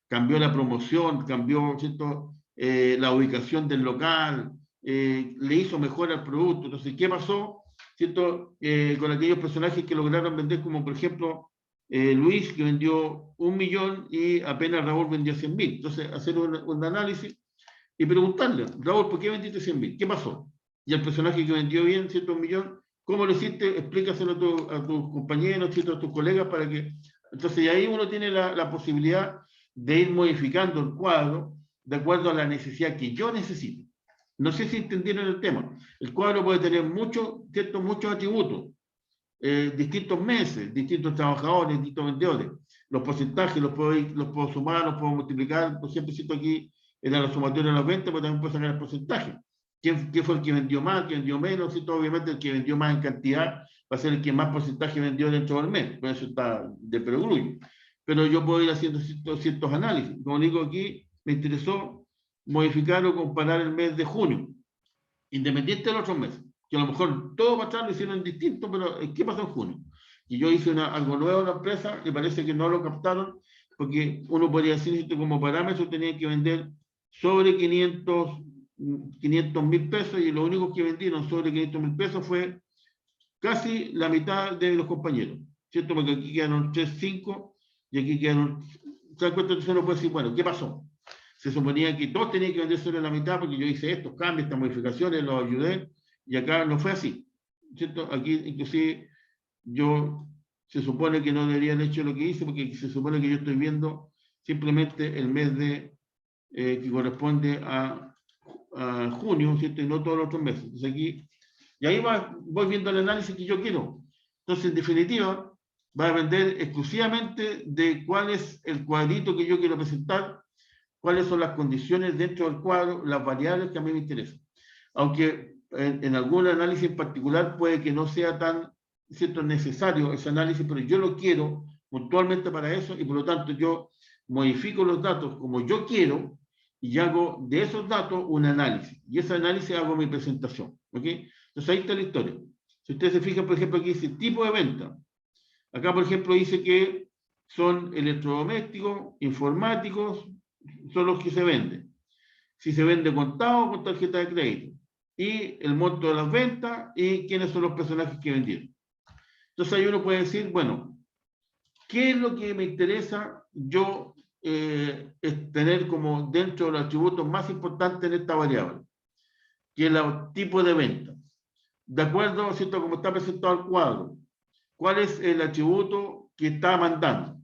cambió la promoción, cambió, ¿cierto?, la ubicación del local, le hizo mejor al producto. Entonces, ¿qué pasó, ¿cierto?, con aquellos personajes que lograron vender, como por ejemplo Luis, que vendió 1 millón y apenas Raúl vendió 100.000? Entonces, hacer un análisis y preguntarle, Raúl, ¿por qué vendiste 100.000? ¿Qué pasó? Y el personaje que vendió bien, ¿cierto?, 1 millón, ¿cómo lo hiciste? Explícaselo a tus compañeros, ¿cierto?, a tus colegas para que... Entonces, y ahí uno tiene la posibilidad de ir modificando el cuadro de acuerdo a la necesidad que yo necesito. No sé si entendieron el tema. El cuadro puede tener muchos atributos, distintos meses, distintos trabajadores, distintos vendedores. Los porcentajes los puedo sumar, los puedo multiplicar. Por ejemplo, siento aquí era la sumatoria de las ventas, pero también puedo sacar el porcentaje. ¿Quién fue el que vendió más, quién vendió menos? ¿Cierto? Obviamente el que vendió más en cantidad va a ser el que más porcentaje vendió dentro del mes. Por eso está de perogrullo. Pero yo puedo ir haciendo ciertos análisis. Como digo aquí, me interesó modificar o comparar el mes de junio, independiente de los otros meses. Que a lo mejor todo para atrás lo hicieron distinto, pero ¿qué pasó en junio? Y yo hice algo nuevo en la empresa y parece que no lo captaron, porque uno podría decir que como parámetro tenía que vender sobre 500.000 pesos y lo único que vendieron sobre 500.000 pesos fue casi la mitad de los compañeros, ¿cierto? Porque aquí quedaron 3, 5 y aquí quedaron... ¿Se dan cuenta? Entonces uno puede decir, bueno, ¿qué pasó? Se suponía que todos tenían que vender sobre la mitad porque yo hice estos cambios, estas modificaciones, los ayudé y acá no fue así, ¿cierto? Aquí inclusive se supone que no debería haber hecho lo que hice porque se supone que yo estoy viendo simplemente el mes que corresponde a junio, ¿cierto? Y no todos los otros meses. Entonces aquí, y ahí voy viendo el análisis que yo quiero. Entonces, en definitiva, va a depender exclusivamente de cuál es el cuadrito que yo quiero presentar, cuáles son las condiciones dentro del cuadro, las variables que a mí me interesan. Aunque en algún análisis en particular puede que no sea tan, ¿cierto?, necesario ese análisis, pero yo lo quiero puntualmente para eso y por lo tanto yo modifico los datos como yo quiero y hago de esos datos un análisis. Y ese análisis hago mi presentación. ¿Ok? Entonces ahí está la historia. Si ustedes se fijan, por ejemplo, aquí dice tipo de venta. Acá, por ejemplo, dice que son electrodomésticos, informáticos, son los que se venden. Si se vende contado o con tarjeta de crédito. Y el monto de las ventas y quiénes son los personajes que vendieron. Entonces ahí uno puede decir, bueno, ¿qué es lo que me interesa yo es tener como dentro de los atributos más importantes en esta variable, que es el tipo de venta. De acuerdo, ¿cierto?, como está presentado el cuadro, ¿cuál es el atributo que está mandando?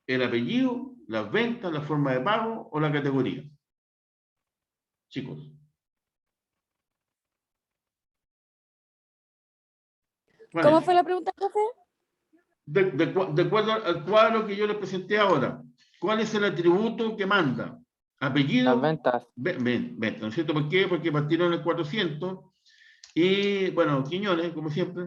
¿El apellido, las ventas, la forma de pago o la categoría? Chicos. ¿Cómo fue la pregunta, profe? De acuerdo al cuadro que yo les presenté ahora, ¿cuál es el atributo que manda? Apellido. Las ventas. Venta, ¿no es cierto? ¿Por qué? Porque partieron en el 400 y, bueno, Quiñones, como siempre,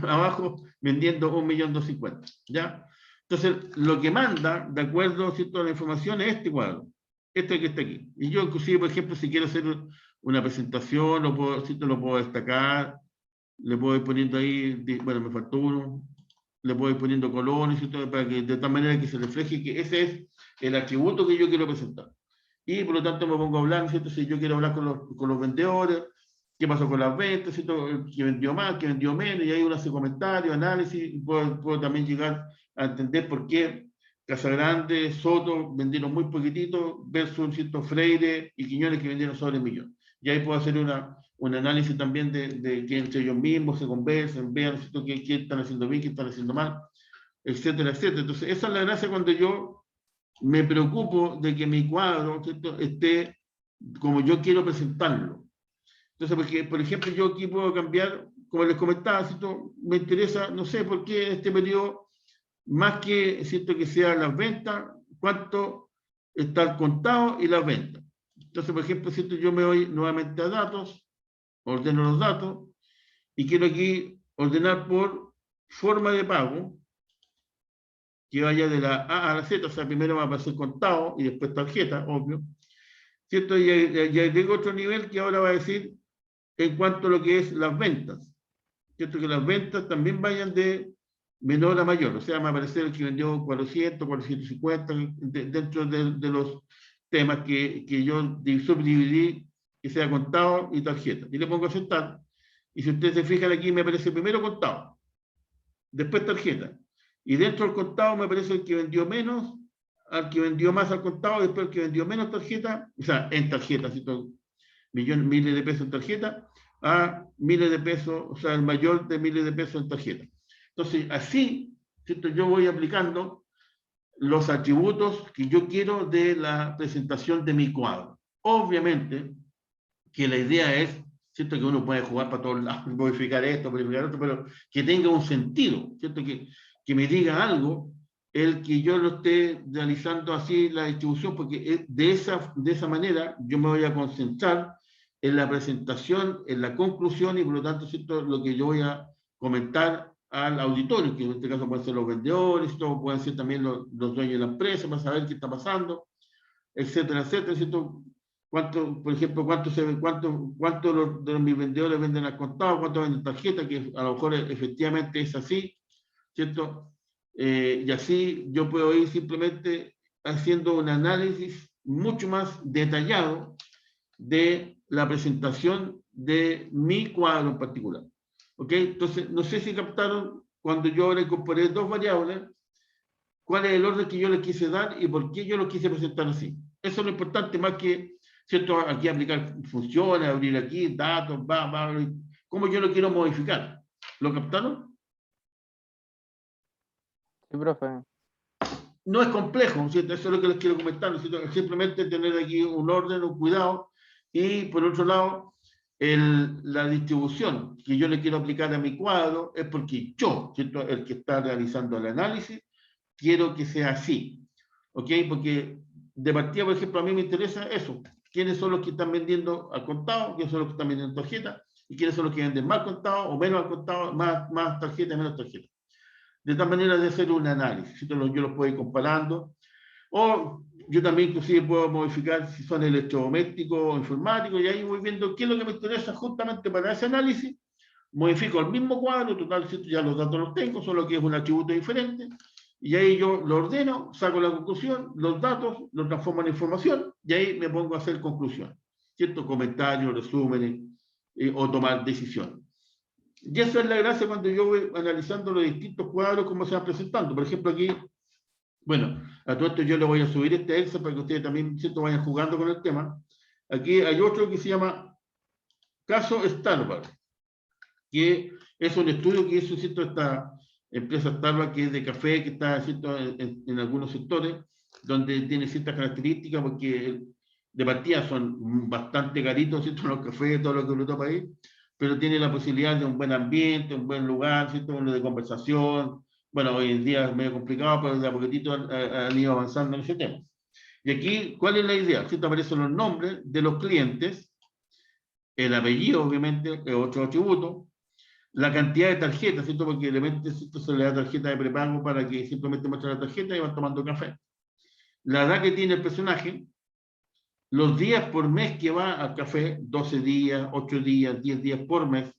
abajo vendiendo 1.250.000, ¿ya? Entonces, lo que manda, de acuerdo, ¿cierto?, a la información es este cuadro, este que está aquí. Y yo, inclusive, por ejemplo, si quiero hacer una presentación, lo puedo destacar, le puedo ir poniendo ahí, bueno, me faltó uno, le puedo ir poniendo colores, para que de tal manera que se refleje que ese es el atributo que yo quiero presentar. Y por lo tanto me pongo a hablar, ¿cierto? Si yo quiero hablar con los vendedores, qué pasó con las ventas, ¿cierto?, qué vendió más, qué vendió menos, y ahí uno hace comentarios, análisis, y puedo también llegar a entender por qué Casagrande, Soto vendieron muy poquitito versus, ¿cierto?, Freire y Quiñones que vendieron sobre el millón. Y ahí puedo hacer un análisis también de que entre ellos mismos se conversen, vean, ¿cierto?, qué están haciendo bien, qué están haciendo mal, etcétera, etcétera. Entonces, esa es la gracia cuando yo me preocupo de que mi cuadro, ¿cierto?, esté como yo quiero presentarlo. Entonces, porque, por ejemplo, yo aquí puedo cambiar, como les comentaba, ¿cierto?, me interesa, no sé por qué en este periodo, más que, ¿cierto?, que sean las ventas, cuánto está el contado y las ventas. Entonces, por ejemplo, ¿cierto?, yo me voy nuevamente a datos, ordeno los datos, y quiero aquí ordenar por forma de pago, que vaya de la A a la Z, o sea, primero va a aparecer contado y después tarjeta, obvio, ¿cierto? Y tengo otro nivel que ahora va a decir en cuanto a lo que es las ventas, ¿cierto? Que las ventas también vayan de menor a mayor, o sea, me va a aparecer el que vendió 400, 450, dentro de los temas que yo subdividí, que sea contado y tarjeta. Y le pongo a aceptar, y si ustedes se fijan aquí, me aparece primero contado, después tarjeta. Y dentro del contado me aparece el que vendió menos, al que vendió más al contado, después el que vendió menos tarjeta, o sea, en tarjeta, ¿cierto?, miles de pesos en tarjeta, a miles de pesos, o sea, el mayor de miles de pesos en tarjeta. Entonces, así, ¿cierto?, yo voy aplicando los atributos que yo quiero de la presentación de mi cuadro. Obviamente que la idea es, ¿cierto?, que uno puede jugar para todos lados, modificar esto, modificar otro, pero que tenga un sentido, ¿cierto?, que me diga algo el que yo lo esté realizando así la distribución, porque de esa manera yo me voy a concentrar en la presentación, en la conclusión, y por lo tanto, ¿cierto?, lo que yo voy a comentar al auditorio, que en este caso pueden ser los vendedores, pueden ser también los dueños de la empresa, para saber qué está pasando, etcétera, etcétera, ¿cierto? Cuánto, por ejemplo, cuánto de mis vendedores venden al contado, cuánto venden tarjeta, que a lo mejor efectivamente es así, ¿cierto? Y así yo puedo ir simplemente haciendo un análisis mucho más detallado de la presentación de mi cuadro en particular. ¿Ok? Entonces, no sé si captaron cuando yo ahora incorporé dos variables, cuál es el orden que yo les quise dar y por qué yo lo quise presentar así. Eso es lo importante, más que, ¿cierto?, aquí aplicar funciones, abrir aquí, datos, cómo yo lo quiero modificar. ¿Lo captaron? Sí, profe. No es complejo, ¿cierto? Eso es lo que les quiero comentar, ¿cierto? Simplemente tener aquí un orden, un cuidado, y por otro lado, la distribución que yo le quiero aplicar a mi cuadro es porque yo, ¿cierto?, el que está realizando el análisis, quiero que sea así, ¿ok? Porque de partida, por ejemplo, a mí me interesa eso, quiénes son los que están vendiendo al contado, quiénes son los que están vendiendo tarjeta, y quiénes son los que venden más contado o menos al contado, más tarjeta, menos tarjeta. De tal manera de hacer un análisis, yo los puedo ir comparando, o yo también inclusive puedo modificar si son electrodomésticos o informáticos, y ahí voy viendo qué es lo que me interesa justamente para ese análisis, modifico el mismo cuadro, total, ya los datos los tengo, solo que es un atributo diferente, y ahí yo lo ordeno, saco la conclusión, los datos los transformo en información, y ahí me pongo a hacer conclusión, ¿cierto? Comentarios, resúmenes, o tomar decisiones. Y esa es la gracia cuando yo voy analizando los distintos cuadros, cómo se van presentando. Por ejemplo, aquí Bueno, a todo esto yo le voy a subir este Excel para que ustedes también, ¿cierto?, vayan jugando con el tema. Aquí hay otro que se llama caso Starbucks, que es un estudio que hizo, ¿cierto?, esta empresa Starbucks, que es de café, que está, ¿cierto?, en algunos sectores, donde tiene ciertas características, porque de partida son bastante caritos, ¿cierto?, los cafés, todo lo que uno toma ahí, pero tiene la posibilidad de un buen ambiente, un buen lugar, ¿cierto?, uno de conversación. Bueno, hoy en día es medio complicado, pero de a poquitito han ido avanzando en ese tema. Y aquí, ¿cuál es la idea? ¿Cierto? Aparecen los nombres de los clientes, el apellido, obviamente, es otro atributo, la cantidad de tarjetas, ¿cierto? Porque de repente, ¿cierto?, se le da tarjeta de prepago para que simplemente muestre la tarjeta y van tomando café. La edad que tiene el personaje, los días por mes que va al café, 12 días, 8 días, 10 días por mes,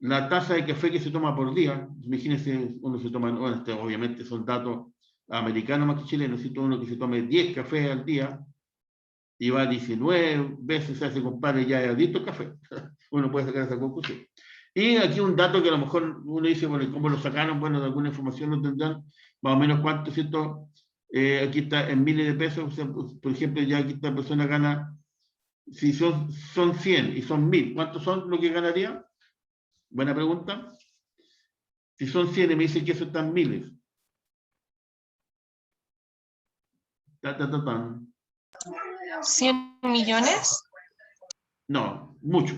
la taza de café que se toma por día. Imagínense, uno se toma, bueno, obviamente son datos americanos más que chilenos, ¿cierto? Uno que se tome 10 cafés al día y va 19 veces, se compara ya a 10 cafés. Uno puede sacar esa conclusión. Y aquí un dato que a lo mejor uno dice, bueno, ¿cómo lo sacaron? Bueno, de alguna información lo tendrán, más o menos cuánto, ¿cierto? Aquí está en miles de pesos, o sea, por ejemplo, ya aquí esta persona gana, si son 100 y son 1000, ¿cuántos son lo que ganaría? Buena pregunta. Si son 100 y me dicen que eso están miles. Ta. 100 millones. No, mucho.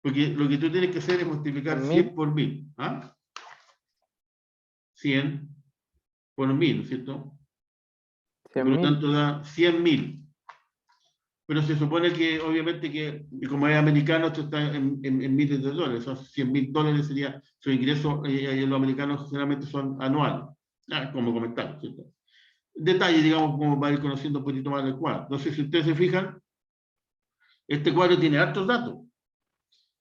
Porque lo que tú tienes que hacer es multiplicar 100 por 1000. ¿Ah? 100 por 1000, ¿no es cierto? Por lo 100.000. tanto da 100.000. Pero se supone que, obviamente, que como es americano, esto está en miles de dólares. Son $100.000 sería su ingreso, y los americanos generalmente son anuales. Como comentar, ¿cierto? Detalle, digamos, como para ir conociendo un poquito más el cuadro. Entonces, si ustedes se fijan, este cuadro tiene altos datos.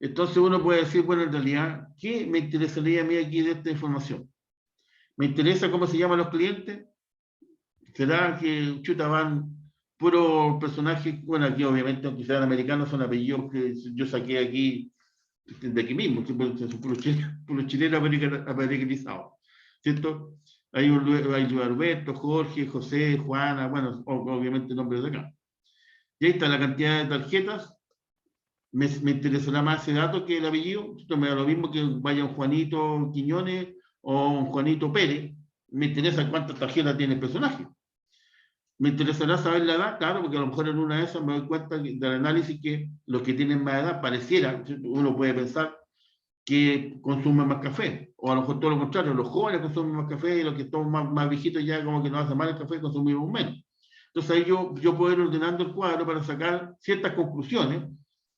Entonces uno puede decir, bueno, en realidad, ¿qué me interesaría a mí aquí de esta información? ¿Me interesa cómo se llaman los clientes? ¿Será que chuta van puros personajes? Bueno, aquí obviamente, aunque sean americanos, son apellidos que yo saqué aquí, de aquí mismo, son puros chilenos americanizados, ¿cierto? Hay Alberto, Jorge, José, Juana, bueno, obviamente nombres de acá. Y ahí está la cantidad de tarjetas. Me interesará más ese dato que el apellido. Esto me da lo mismo que vaya un Juanito Quiñones o un Juanito Pérez. Me interesa cuántas tarjetas tiene el personaje. Me interesará saber la edad, claro, porque a lo mejor en una de esas me doy cuenta del análisis que los que tienen más edad pareciera, uno puede pensar que consumen más café, o a lo mejor todo lo contrario, los jóvenes consumen más café y los que están más viejitos ya como que no hacen mal el café, consumimos menos. Entonces ahí yo puedo ir ordenando el cuadro para sacar ciertas conclusiones,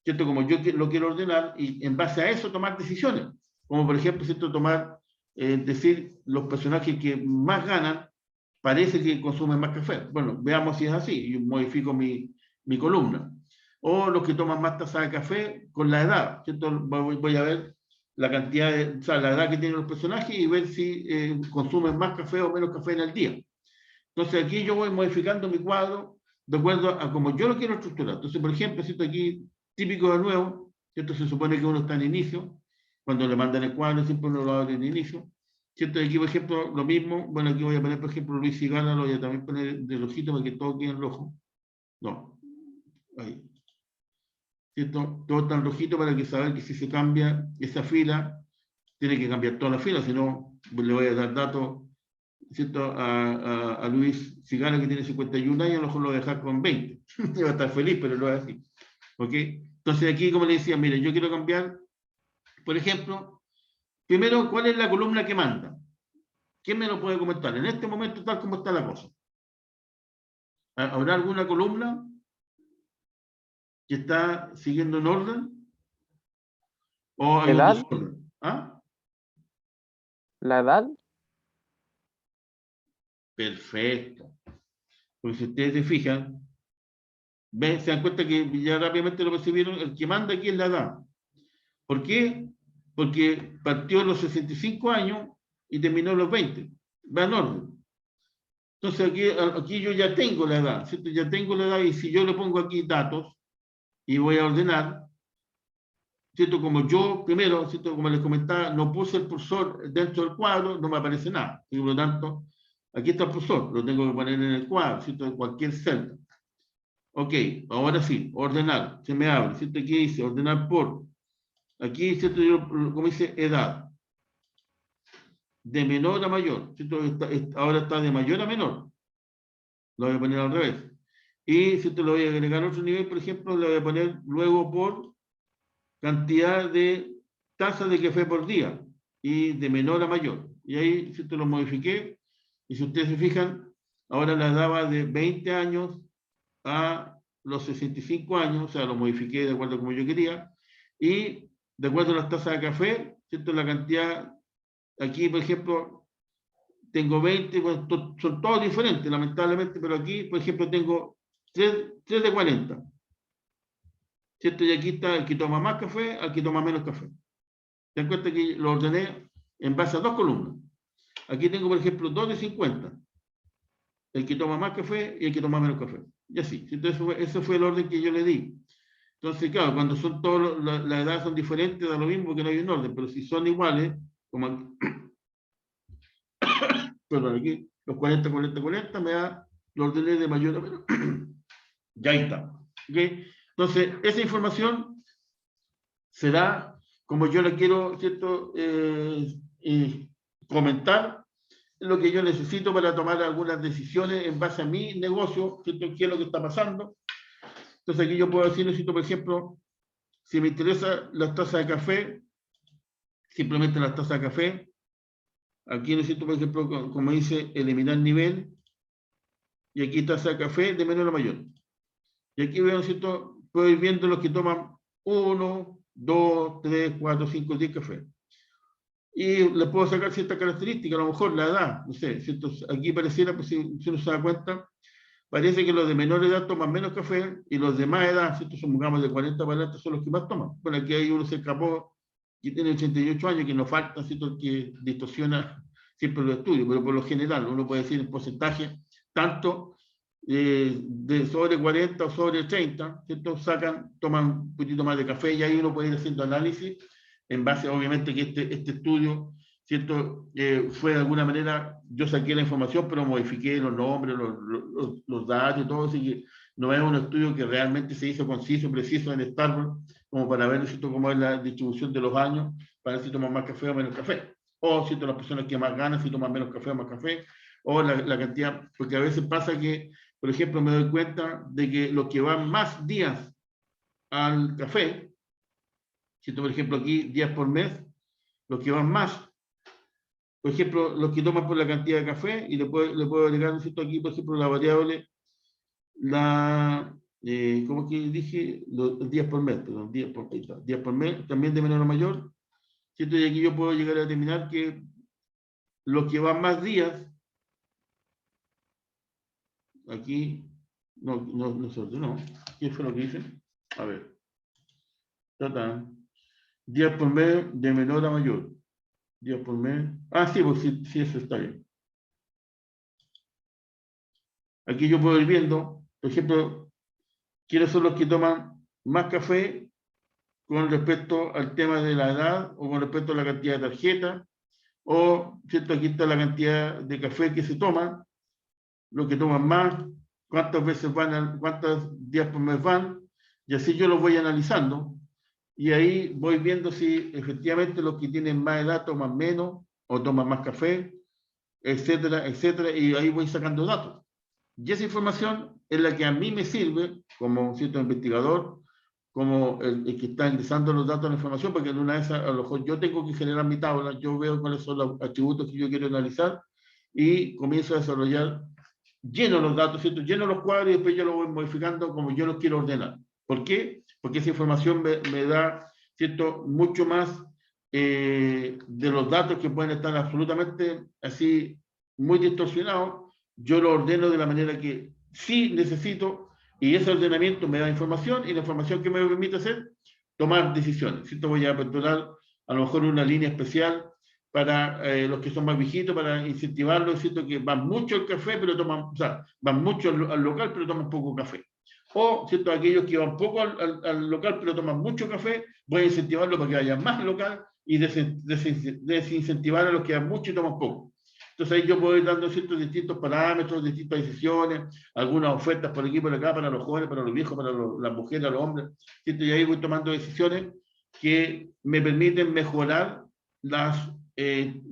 ¿cierto? Como yo lo quiero ordenar, y en base a eso tomar decisiones, como por ejemplo, ¿cierto?, tomar, decir, los personajes que más ganan, parece que consumen más café. Bueno, veamos si es así, yo modifico mi columna. O los que toman más taza de café con la edad, ¿cierto? Voy a ver la cantidad o sea, la edad que tienen los personajes y ver si consumen más café o menos café en el día. Entonces aquí yo voy modificando mi cuadro de acuerdo a como yo lo quiero estructurar. Entonces, por ejemplo, ¿cierto?, aquí, típico de nuevo, ¿cierto?, se supone que uno está en inicio, cuando le mandan el cuadro siempre uno lo abre en inicio, ¿cierto? Aquí, por ejemplo, lo mismo, bueno, aquí voy a poner, por ejemplo, Luis Cigala, lo voy a también poner de rojito para que todo quede en rojo. No, ahí. ¿Cierto? Todo está en rojito para que saber que si se cambia esa fila, tiene que cambiar toda la fila, si no, le voy a dar datos, ¿cierto?, a Luis Cigala, que tiene 51 años, a lo mejor lo voy a dejar con 20. Va a estar feliz, pero no es así. ¿Ok? Entonces aquí, como le decía, miren, yo quiero cambiar, por ejemplo, primero, ¿cuál es la columna que manda? ¿Quién me lo puede comentar? En este momento, tal como está la cosa. ¿Habrá alguna columna que está siguiendo en orden? ¿O hay un ¿Edad? desorden? ¿Ah? ¿La edad? Perfecto. Porque si ustedes se fijan, ven, se dan cuenta que ya rápidamente lo percibieron, el que manda aquí es la edad. ¿Por qué? Porque partió a los 65 años y terminó a los 20. Va en orden. Entonces aquí yo ya tengo la edad, ¿cierto? Ya tengo la edad, y si yo le pongo aquí datos y voy a ordenar, ¿cierto? Como yo, primero, ¿cierto?, como les comentaba, no puse el cursor dentro del cuadro, no me aparece nada. Y por lo tanto, Aquí está el profesor, lo tengo que poner en el cuadro, ¿cierto? En cualquier celda. Ok, ahora sí, ordenar, se me abre, ¿cierto? Aquí dice ordenar por, aquí, ¿cierto? Yo, como dice, edad, de menor a mayor, ¿cierto? Ahora está de mayor a menor, lo voy a poner al revés. Y si te lo voy a agregar a otro nivel, por ejemplo, le voy a poner luego por cantidad de tazas de café por día, y de menor a mayor. Y ahí, si te lo modifiqué, y si ustedes se fijan, ahora la daba de 20 años a los 65 años, o sea, lo modifiqué de acuerdo a como yo quería, y de acuerdo a las tazas de café, ¿cierto? La cantidad, aquí, por ejemplo, tengo 20, bueno, son todos diferentes, lamentablemente, pero aquí, por ejemplo, tengo 3 de 40. ¿Cierto? Y aquí está el que toma más café, al que toma menos café. ¿Te das cuenta que lo ordené en base a 2 columnas? Aquí tengo, por ejemplo, 2 de 50. El que toma más café y el que toma menos café. Y así. Entonces, ese fue el orden que yo le di. Entonces, claro, cuando son todos, las edades son diferentes, da lo mismo que no hay un orden, pero si son iguales, como aquí, perdón, aquí, los 40, 40, 40, me da, lo ordené de mayor a menor. Ya está. ¿Okay? Entonces, esa información se da como yo la quiero, ¿cierto? Comentar lo que yo necesito para tomar algunas decisiones en base a mi negocio, ¿cierto? ¿Qué es lo que está pasando? Entonces aquí yo puedo decir, necesito, por ejemplo, si me interesa las tazas de café, simplemente las tazas de café. Aquí necesito, por ejemplo, como dice, eliminar nivel. Y aquí taza de café de menor a mayor. Y aquí veo, ¿cierto? Puedo ir viendo los que toman 1, 2, 3, 4, 5, 10 cafés. Y le puedo sacar ciertas características, a lo mejor la edad, no sé, ¿cierto? Aquí pareciera, pues, si uno se da cuenta, parece que los de menor edad toman menos café y los de más edad, ¿cierto? Supongamos de 40 para adelante, son los que más toman. Bueno, aquí hay uno se escapó, que tiene 88 años, que nos falta, ¿cierto? El que distorsiona siempre los estudios, pero por lo general, uno puede decir en porcentaje, tanto de sobre 40 o sobre 30, ¿cierto? Toman un poquito más de café y ahí uno puede ir haciendo análisis en base, obviamente, que este estudio, ¿cierto? Fue de alguna manera, yo saqué la información, pero modifiqué los nombres, los datos y todo, así que no es un estudio que realmente se hizo conciso, preciso en Starbucks, como para ver, ¿cierto?, cómo es la distribución de los años, para ver si toman más café o menos café. O, ¿cierto?, las personas que más ganan, si toman menos café o más café, o la cantidad, porque a veces pasa que, por ejemplo, me doy cuenta de que los que van más días al café, ¿cierto? Por ejemplo, aquí días por mes, los que van más, por ejemplo, los que toman por la cantidad de café, y le puedo agregar, ¿cierto? Aquí, por ejemplo, la variable, ¿cómo que dije? Los días por mes, perdón, días por mes, también de menor a mayor, ¿cierto? Y aquí yo puedo llegar a determinar que los que van más días, aquí, no se ordenó. ¿Qué fue lo que hice? A ver. Días por mes de menor a mayor. Días por mes. Ah, sí, pues sí, eso está bien. Aquí yo puedo ir viendo, por ejemplo, quiénes son los que toman más café con respecto al tema de la edad o con respecto a la cantidad de tarjeta. O, ¿cierto? Aquí está la cantidad de café que se toman, los que toman más, cuántas veces van, cuántos días por mes van, y así yo los voy analizando, y ahí voy viendo si efectivamente los que tienen más edad toman menos, o toman más café, etcétera, etcétera, y ahí voy sacando datos. Y esa información es la que a mí me sirve, como cierto investigador, como el que está ingresando los datos a la información, porque en una de esas, a lo mejor yo tengo que generar mi tabla, yo veo cuáles son los atributos que yo quiero analizar, y comienzo a desarrollar, lleno los datos, ¿cierto? Lleno los cuadros y después yo lo voy modificando como yo los quiero ordenar. ¿Por qué? Porque esa información me da, ¿cierto?, mucho más de los datos que pueden estar absolutamente así muy distorsionados. Yo lo ordeno de la manera que sí necesito, y ese ordenamiento me da información, y la información que me permite hacer, tomar decisiones. ¿Cierto? Voy a aperturar a lo mejor una línea especial para los que son más viejitos, para incentivarlos, ¿cierto? Que van mucho al café, pero toman, o sea, van mucho al local, pero toman poco café. O, ¿cierto?, aquellos que van poco al local, pero toman mucho café, voy a incentivarlos para que vayan más al local y desincentivar a los que van mucho y toman poco. Entonces ahí yo puedo ir dando ciertos distintos parámetros, distintas decisiones, algunas ofertas por aquí, por acá, para los jóvenes, para los viejos, para las mujeres, los hombres, ¿cierto? Y ahí voy tomando decisiones que me permiten mejorar los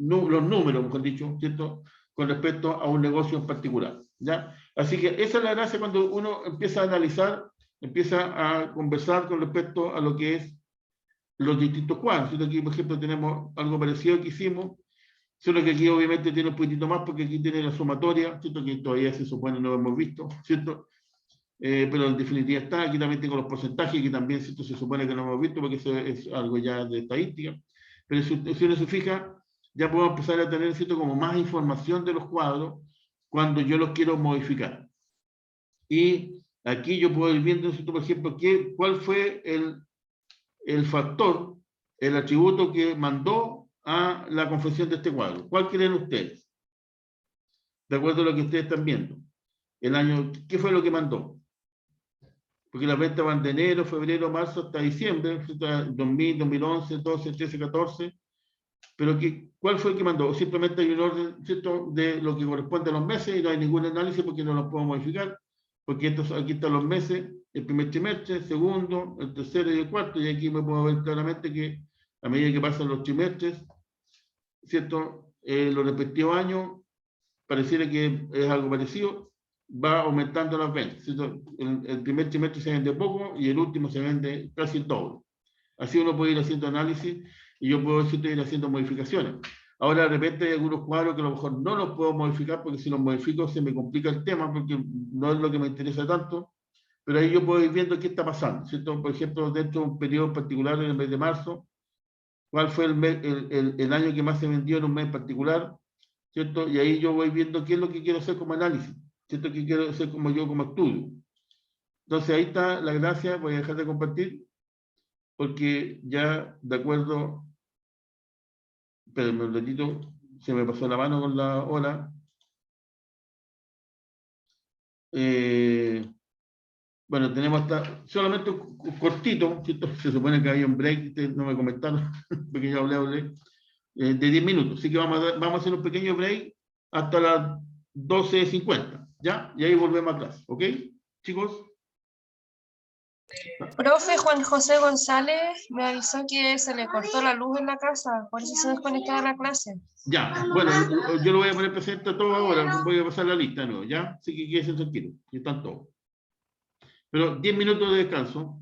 números, mejor dicho, ¿cierto? Con respecto a un negocio en particular, ¿ya? Así que esa es la gracia cuando uno empieza a analizar, empieza a conversar con respecto a lo que es los distintos cuadros, ¿cierto? Aquí, por ejemplo, tenemos algo parecido que hicimos, solo que aquí obviamente tiene un poquitito más porque aquí tiene la sumatoria, ¿cierto? Que todavía se supone no hemos visto, ¿cierto? Pero en definitiva está, aquí también tengo los porcentajes que también, ¿cierto? Se supone que no hemos visto porque eso es algo ya de estadística, pero si uno se fija, ya puedo empezar a tener, ¿cierto? Como más información de los cuadros cuando yo los quiero modificar. Y aquí yo puedo ir viendo, ¿cierto? Por ejemplo, cuál fue el factor, el atributo que mandó a la confección de este cuadro. ¿Cuál creen ustedes? De acuerdo a lo que ustedes están viendo. ¿Qué fue lo que mandó? Porque las ventas van de enero, febrero, marzo hasta diciembre, 2000, 2011, 12, 13, 14. Pero ¿cuál fue el que mandó? Simplemente hay un orden, ¿cierto?, de lo que corresponde a los meses y no hay ningún análisis porque no los puedo modificar. Porque aquí están los meses, el primer trimestre, el segundo, el tercero y el cuarto. Y aquí me puedo ver claramente que a medida que pasan los trimestres, ¿cierto?, los respectivos años, pareciera que es algo parecido, va aumentando las ventas, ¿cierto? El primer trimestre se vende poco y el último se vende casi el doble. Así uno puede ir haciendo análisis y yo puedo ir haciendo modificaciones. Ahora de repente hay algunos cuadros que a lo mejor no los puedo modificar porque si los modifico se me complica el tema porque no es lo que me interesa tanto, pero ahí yo puedo ir viendo qué está pasando, ¿cierto? Por ejemplo, dentro de un periodo particular en el mes de marzo, cuál fue el año que más se vendió en un mes particular, ¿cierto? Y ahí yo voy viendo qué es lo que quiero hacer como análisis, ¿cierto? ¿Qué quiero hacer como yo como estudio? Entonces ahí está la gracia, voy a dejar de compartir, porque ya de acuerdo, espérenme un ratito, se me pasó la mano con la hora. Bueno, tenemos hasta solamente un cortito, ¿cierto? Se supone que había un break, ustedes no me comentaron, porque yo hablé, de 10 minutos. Así que vamos a hacer un pequeño break hasta las 12:50, ¿ya? Y ahí volvemos a clase, ¿ok? Chicos. Profe Juan José González me avisó que se le cortó la luz en la casa, por eso se desconectó de la clase. Ya, bueno, yo lo voy a poner presente a todos ahora, voy a pasar la lista de nuevo, ¿ya? Así que quédense tranquilos, que están todos. Pero 10 minutos de descanso.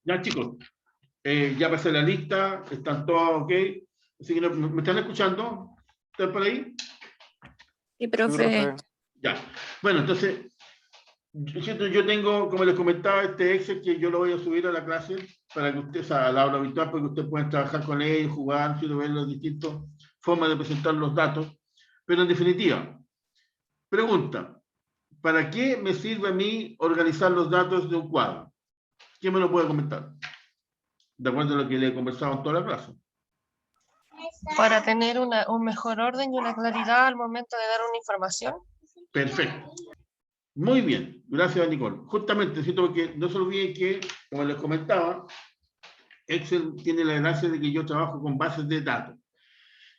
Ya, chicos, ya pasé la lista, están todos ok. Así que ¿me están escuchando? ¿Están por ahí? Sí, profe. Ya. Bueno, entonces, yo tengo, como les comentaba, este Excel que yo lo voy a subir a la clase para que ustedes, a la aula virtual, para que ustedes puedan trabajar con él, jugar, ver las distintas formas de presentar los datos. Pero en definitiva, pregunta, ¿para qué me sirve a mí organizar los datos de un cuadro? ¿Quién me lo puede comentar? De acuerdo a lo que le he conversado en toda la clase. Para tener un mejor orden y una claridad al momento de dar una información. Perfecto. Muy bien, gracias Nicole. Justamente, ¿cierto? Porque no se olviden que, como les comentaba, Excel tiene la gracia de que yo trabajo con bases de datos.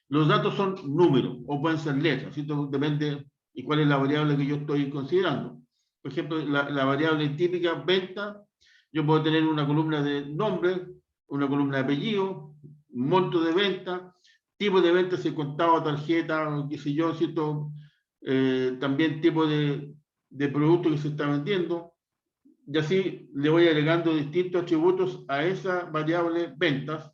Los datos son números o pueden ser letras, ¿cierto? Depende de cuál es la variable que yo estoy considerando. Por ejemplo, la variable típica venta, yo puedo tener una columna de nombre, una columna de apellido, monto de venta, tipo de venta, si he contado tarjeta, o qué sé yo, ¿cierto? También tipo de producto que se está vendiendo. Y así le voy agregando distintos atributos a esa variable ventas,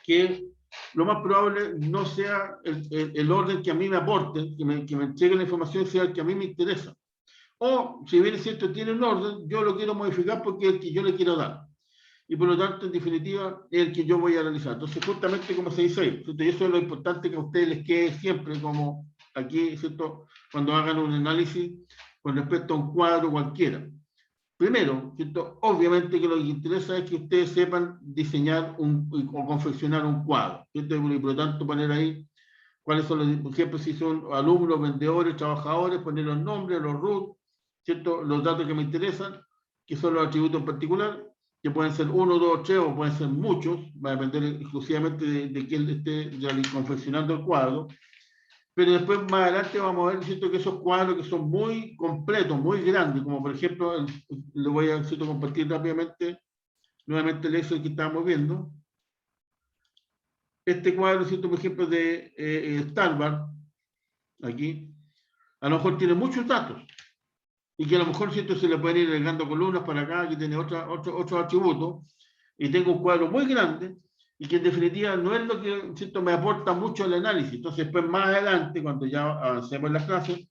que lo más probable no sea el orden que a mí me aporten, que me entregue la información, sea el que a mí me interesa. O, si bien es cierto, tiene un orden, yo lo quiero modificar porque es el que yo le quiero dar. Y por lo tanto, en definitiva, es el que yo voy a realizar. Entonces, justamente como se dice ahí, ¿cierto? Y eso es lo importante que a ustedes les quede siempre, como aquí, ¿cierto? Cuando hagan un análisis con respecto a un cuadro cualquiera. Primero, ¿cierto? Obviamente que lo que interesa es que ustedes sepan diseñar o confeccionar un cuadro, ¿cierto? Y por lo tanto poner ahí cuáles son los, por ejemplo, si son alumnos, vendedores, trabajadores, poner los nombres, los root, ¿cierto? Los datos que me interesan, que son los atributos en particular, que pueden ser 1, 2, 3 o pueden ser muchos, va a depender exclusivamente de quién esté confeccionando el cuadro. Pero después más adelante vamos a ver, ¿cierto? Que esos cuadros que son muy completos, muy grandes, como por ejemplo, le voy a compartir rápidamente, nuevamente el Excel que estábamos viendo. Este cuadro, ¿cierto? Por ejemplo, de Starbucks, aquí, a lo mejor tiene muchos datos, y que a lo mejor, ¿cierto? Se le pueden ir agregando columnas para acá, que tiene otros atributos, y tengo un cuadro muy grande, y que en definitiva no es lo que, ¿cierto? Me aporta mucho el análisis. Entonces, pues más adelante, cuando ya avancemos en las clases,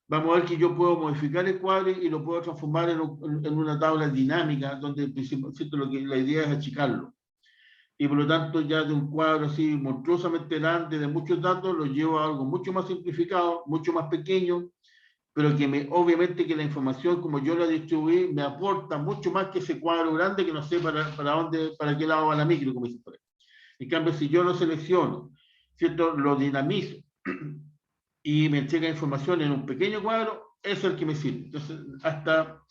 vamos a ver que yo puedo modificar el cuadro y lo puedo transformar en una tabla dinámica, donde, ¿cierto? La idea es achicarlo. Y por lo tanto, ya de un cuadro así monstruosamente grande, de muchos datos, lo llevo a algo mucho más simplificado, mucho más pequeño, pero que obviamente que la información, como yo la distribuí, me aporta mucho más que ese cuadro grande que no sé para qué lado va la micro, como dice por ahí. En cambio, si yo lo selecciono, ¿cierto? Lo dinamizo y me entrega información en un pequeño cuadro, es el que me sirve. Entonces, hasta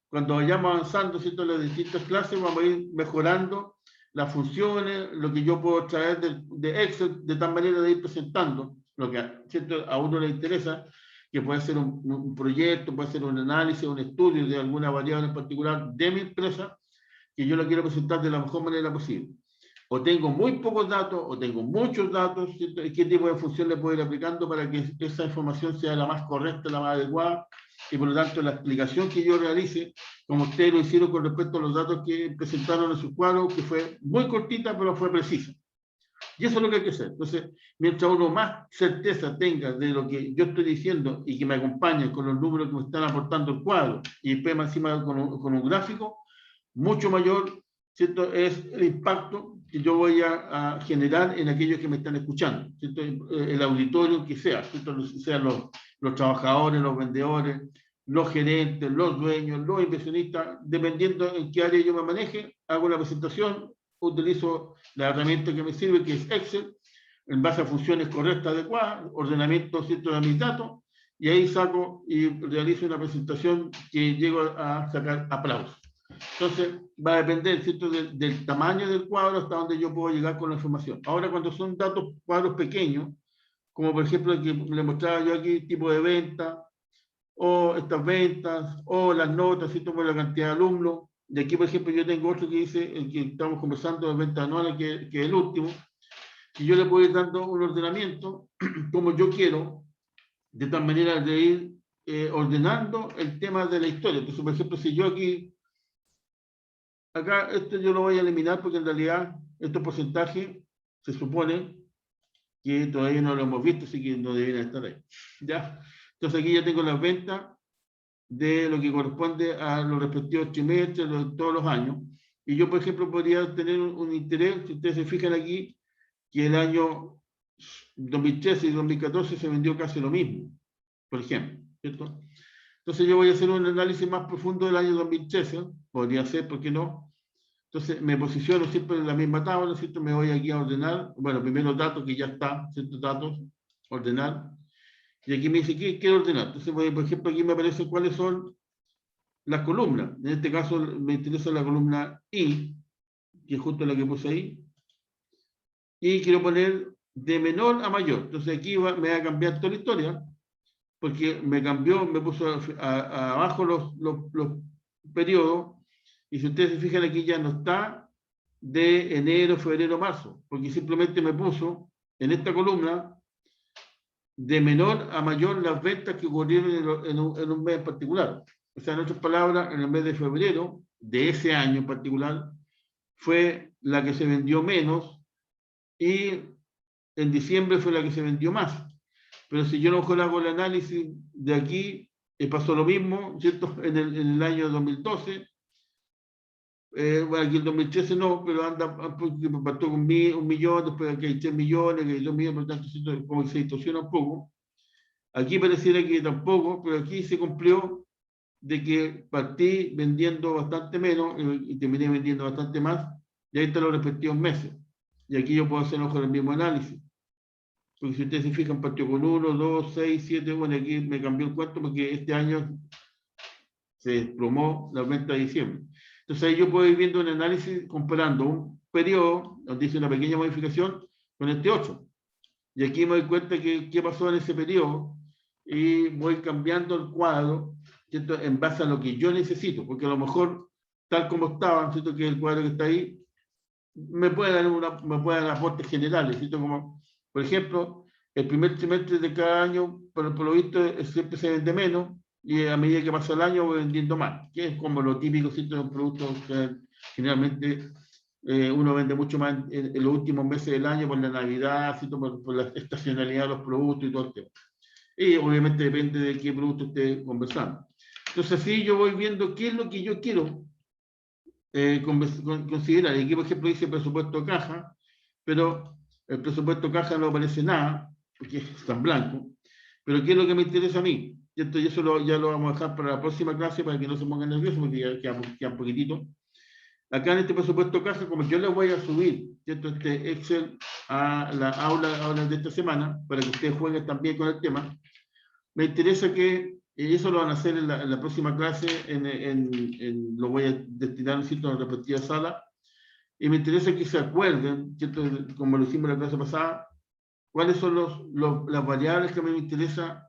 cuando vayamos avanzando, ¿cierto? En las distintas clases, vamos a ir mejorando las funciones, lo que yo puedo traer de Excel, de tal manera de ir presentando lo que, ¿cierto? A uno le interesa, que puede ser un proyecto, puede ser un análisis, un estudio de alguna variable en particular de mi empresa, que yo lo quiero presentar de la mejor manera posible. O tengo muy pocos datos, o tengo muchos datos, ¿cierto? ¿Y qué tipo de función le puedo ir aplicando para que esa información sea la más correcta, la más adecuada? Y por lo tanto, la explicación que yo realice, como ustedes lo hicieron con respecto a los datos que presentaron en sus cuadros, que fue muy cortita, pero fue precisa. Y eso es lo que hay que hacer. Entonces, mientras uno más certeza tenga de lo que yo estoy diciendo y que me acompañe con los números que me están aportando el cuadro y después más encima con un gráfico, mucho mayor, ¿cierto? Es el impacto que yo voy a generar en aquellos que me están escuchando, ¿cierto? El auditorio que sea, ¿cierto? Sean los trabajadores, los vendedores, los gerentes, los dueños, los inversionistas, dependiendo en qué área yo me maneje, hago la presentación, utilizo la herramienta que me sirve, que es Excel, en base a funciones correctas, adecuadas, ordenamiento, ¿cierto? De mis datos, y ahí saco y realizo una presentación que llego a sacar aplausos. Entonces, va a depender, ¿cierto? del tamaño del cuadro hasta donde yo puedo llegar con la información. Ahora, cuando son cuadros pequeños, como por ejemplo el que le mostraba yo aquí, tipo de venta, o estas ventas, o las notas, ¿cierto? Por la cantidad de alumnos. De aquí, por ejemplo, yo tengo otro que dice, el que estamos conversando de ventas anuales, que es el último, que yo le puedo ir dando un ordenamiento como yo quiero, de tal manera de ir ordenando el tema de la historia. Entonces, por ejemplo, si yo aquí acá esto yo lo voy a eliminar porque en realidad estos porcentajes se supone que todavía no lo hemos visto, así que no deberían estar ahí. ¿Ya? Entonces aquí ya tengo las ventas de lo que corresponde a los respectivos trimestres, todos los años. Y yo, por ejemplo, podría tener un interés, si ustedes se fijan aquí, que el año 2013 y 2014 se vendió casi lo mismo, por ejemplo, ¿cierto? Entonces yo voy a hacer un análisis más profundo del año 2013, podría ser, ¿por qué no? Entonces me posiciono siempre en la misma tabla, ¿cierto? Me voy aquí a ordenar, bueno, primero datos que ya está, ¿cierto? Datos, ordenar. Y aquí me dice, ¿qué quiero ordenar? Entonces, por ejemplo, aquí me aparecen cuáles son las columnas. En este caso me interesa la columna I, que es justo la que puse ahí. Y quiero poner de menor a mayor. Entonces aquí me va a cambiar toda la historia, porque me cambió, me puso abajo los periodos. Y si ustedes se fijan aquí ya no está de enero, febrero, marzo, porque simplemente me puso en esta columna de menor a mayor las ventas que ocurrieron en un mes en particular. O sea, en otras palabras, en el mes de febrero de ese año en particular, fue la que se vendió menos y en diciembre fue la que se vendió más. Pero si yo no hago el análisis de aquí, pasó lo mismo, ¿cierto? En el año 2012. Bueno, aquí el 2013 no, pero anda, porque partió con 1 millón, después aquí hay 3 millones, que hay 2 millones, por tanto, como que se distorsiona un poco. Aquí pareciera que tampoco, pero aquí se cumplió de que partí vendiendo bastante menos y terminé vendiendo bastante más, y ahí están los respectivos meses. Y aquí yo puedo hacer ojo el mismo análisis. Porque si ustedes se fijan, partió con 1, 2, 6, 7, bueno, aquí me cambió el cuento porque este año se desplomó la venta de diciembre. Entonces ahí yo puedo ir viendo un análisis comparando un periodo, nos dice una pequeña modificación, con este 8. Y aquí me doy cuenta que qué pasó en ese periodo y voy cambiando el cuadro, ¿cierto? En base a lo que yo necesito, porque a lo mejor, tal como estaba, ¿cierto? Que el cuadro que está ahí, me puede dar aportes generales, ¿cierto? Como, por ejemplo, el primer trimestre de cada año, por lo visto, siempre se vende menos, y a medida que pasa el año voy vendiendo más, que es como lo típico, ¿cierto? De un producto que generalmente uno vende mucho más en los últimos meses del año por la Navidad, ¿cierto? Por la estacionalidad de los productos y todo el tema. Y obviamente depende de qué producto esté conversando. Entonces así yo voy viendo qué es lo que yo quiero considerar. Aquí, por ejemplo, dice presupuesto de caja, pero el presupuesto de caja no aparece nada, porque está en blanco. Pero ¿qué es lo que me interesa a mí? Y eso ya lo vamos a dejar para la próxima clase para que no se pongan nerviosos, porque ya queda un poquitito. Acá en este presupuesto de caja, como yo les voy a subir, ¿cierto? Este Excel a la aula de esta semana, para que ustedes jueguen también con el tema, me interesa que eso lo van a hacer en la próxima clase, lo voy a destinar, ¿cierto?, a la respectiva sala, y me interesa que se acuerden, ¿cierto?, como lo hicimos en la clase pasada, cuáles son las variables que a mí me interesa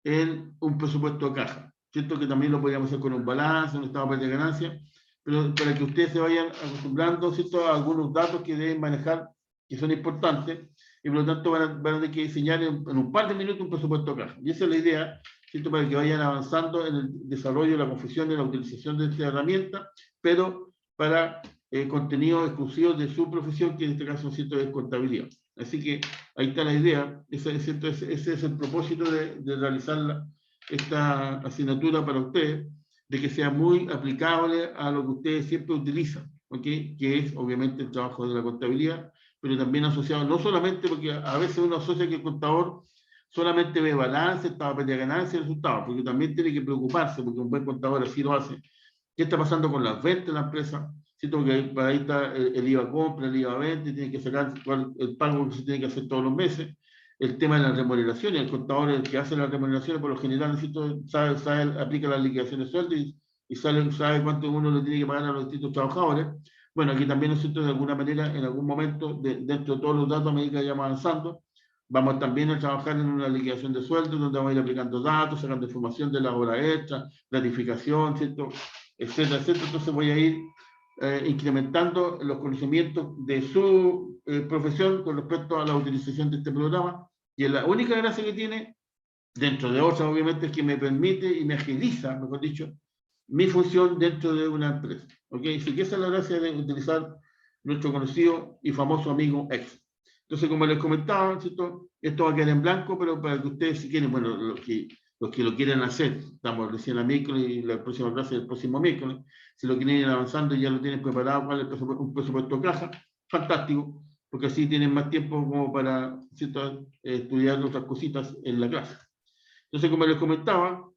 en un presupuesto de caja, ¿cierto?, que también lo podríamos hacer con un balance, un estado de ganancia, pero para que ustedes se vayan acostumbrando, ¿cierto?, a algunos datos que deben manejar, que son importantes, y por lo tanto van a tener que diseñar en un par de minutos un presupuesto de caja. Y esa es la idea, ¿cierto?, para que vayan avanzando en el desarrollo, la confección y la utilización de esta herramienta, pero para contenidos exclusivos de su profesión, que en este caso, ¿cierto?, es contabilidad. Así que ahí está la idea, ese es el propósito de realizar esta asignatura para ustedes, de que sea muy aplicable a lo que ustedes siempre utilizan, ¿okay? Que es obviamente el trabajo de la contabilidad, pero también asociado, no solamente porque a veces uno asocia que el contador solamente ve balance, estado de ganancia y resultados, porque también tiene que preocuparse, porque un buen contador así lo hace. ¿Qué está pasando con las ventas de la empresa? ¿Cierto? Porque para ahí está el IVA compra, el IVA venta, tiene que sacar el pago que se tiene que hacer todos los meses. El tema de las remuneraciones, el contador, el que hace las remuneraciones, por lo general, sabe, aplica las liquidaciones de sueldo y sabe cuánto uno le tiene que pagar a los distintos trabajadores. Bueno, aquí también, ¿no es cierto?, de alguna manera, en algún momento, dentro de todos los datos, a medida que vayamos avanzando, vamos también a trabajar en una liquidación de sueldo, donde vamos a ir aplicando datos, sacando información de la hora extra, gratificación, ¿cierto?, etcétera, etcétera. Entonces voy a ir incrementando los conocimientos de su profesión con respecto a la utilización de este programa, y la única gracia que tiene, dentro de otras obviamente, es que me permite y me agiliza, mejor dicho, mi función dentro de una empresa. ¿Ok? Así que esa es la gracia de utilizar nuestro conocido y famoso amigo Excel. Entonces, como les comentaba, ¿cierto? Esto va a quedar en blanco, pero para que ustedes, si quieren, bueno, los que lo quieren hacer, estamos recién a miércoles y la próxima clase es el próximo miércoles, si lo quieren ir avanzando y ya lo tienen preparado, cuál es un presupuesto caja, fantástico, porque así tienen más tiempo como para, ¿cierto? Estudiar otras cositas en la clase. Entonces, como les comentaba,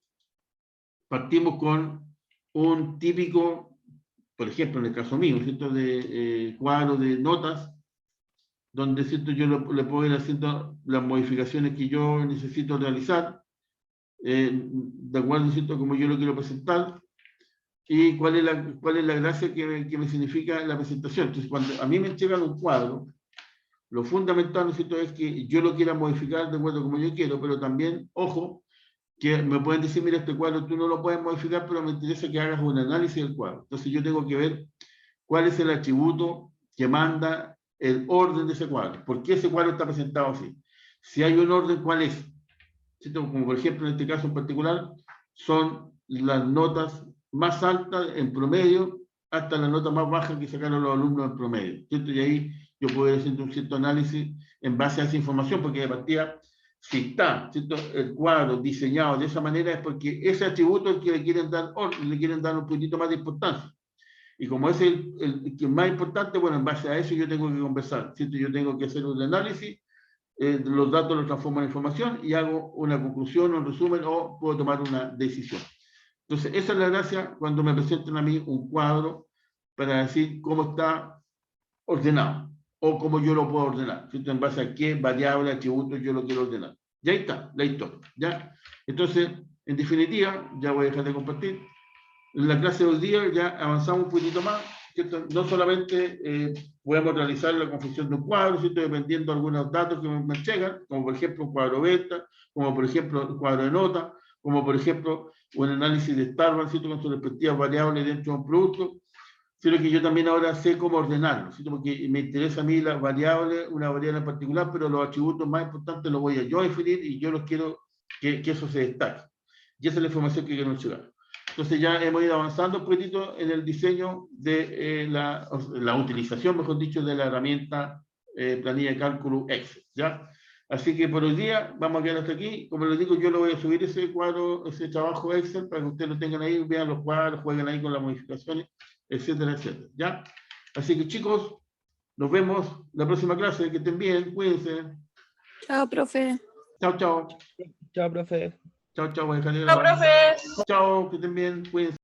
partimos con un típico, por ejemplo, en el caso mío, ¿cierto? De cuadro de notas, donde, ¿cierto? Yo le puedo ir haciendo las modificaciones que yo necesito realizar, de acuerdo, ¿cierto? Como yo lo quiero presentar, y cuál es la gracia que me significa la presentación. Entonces, cuando a mí me entregan un cuadro, lo fundamental, ¿no es cierto?, es que yo lo quiera modificar de acuerdo como yo quiero, pero también, ojo, que me pueden decir, mira, este cuadro tú no lo puedes modificar, pero me interesa que hagas un análisis del cuadro. Entonces yo tengo que ver cuál es el atributo que manda el orden de ese cuadro. ¿Por qué ese cuadro está presentado así? Si hay un orden, ¿cuál es? ¿Cierto? Como por ejemplo en este caso en particular, son las notas más altas en promedio hasta las notas más bajas que sacaron los alumnos en promedio. ¿Cierto? Y ahí yo puedo ir haciendo un cierto análisis en base a esa información, porque de partida, si está, ¿cierto?, el cuadro diseñado de esa manera, es porque ese atributo es el que le quieren dar un poquito más de importancia. Y como es el que es más importante, bueno, en base a eso yo tengo que conversar, ¿cierto? Yo tengo que hacer un análisis, los datos los transformo en información y hago una conclusión, un resumen o puedo tomar una decisión. Entonces, esa es la gracia cuando me presentan a mí un cuadro para decir cómo está ordenado o cómo yo lo puedo ordenar, ¿cierto? En base a qué variable, atributos yo lo quiero ordenar. Ya está, la historia, ¿ya? Entonces, en definitiva, ya voy a dejar de compartir. En la clase de hoy día ya avanzamos un poquito más, ¿cierto? No solamente podemos realizar la confección de un cuadro, ¿cierto?, dependiendo de algunos datos que me llegan, como por ejemplo un cuadro venta, como por ejemplo un cuadro de nota, como por ejemplo un análisis de Starbucks, ¿cierto?, con sus respectivas variables dentro de un producto, sino que yo también ahora sé cómo ordenarlo, ¿cierto?, porque me interesa a mí la variable, una variable en particular, pero los atributos más importantes los voy a yo definir y yo los quiero que eso se destaque. Y esa es la información que quiero llegar. Entonces ya hemos ido avanzando un poquitito en el diseño de la utilización, mejor dicho, de la herramienta planilla de cálculo Excel, ¿ya? Así que por hoy día vamos a quedar hasta aquí. Como les digo, yo lo voy a subir ese cuadro, ese trabajo Excel, para que ustedes lo tengan ahí, vean los cuadros, jueguen ahí con las modificaciones, etcétera, etcétera, ¿ya? Así que chicos, nos vemos la próxima clase, que estén bien, cuídense. Chao, profe. Chao, chao. Chao, profe. Chao, chao, voy a dejar de Chao, grabar. profe. Chao, que estén bien, cuídense.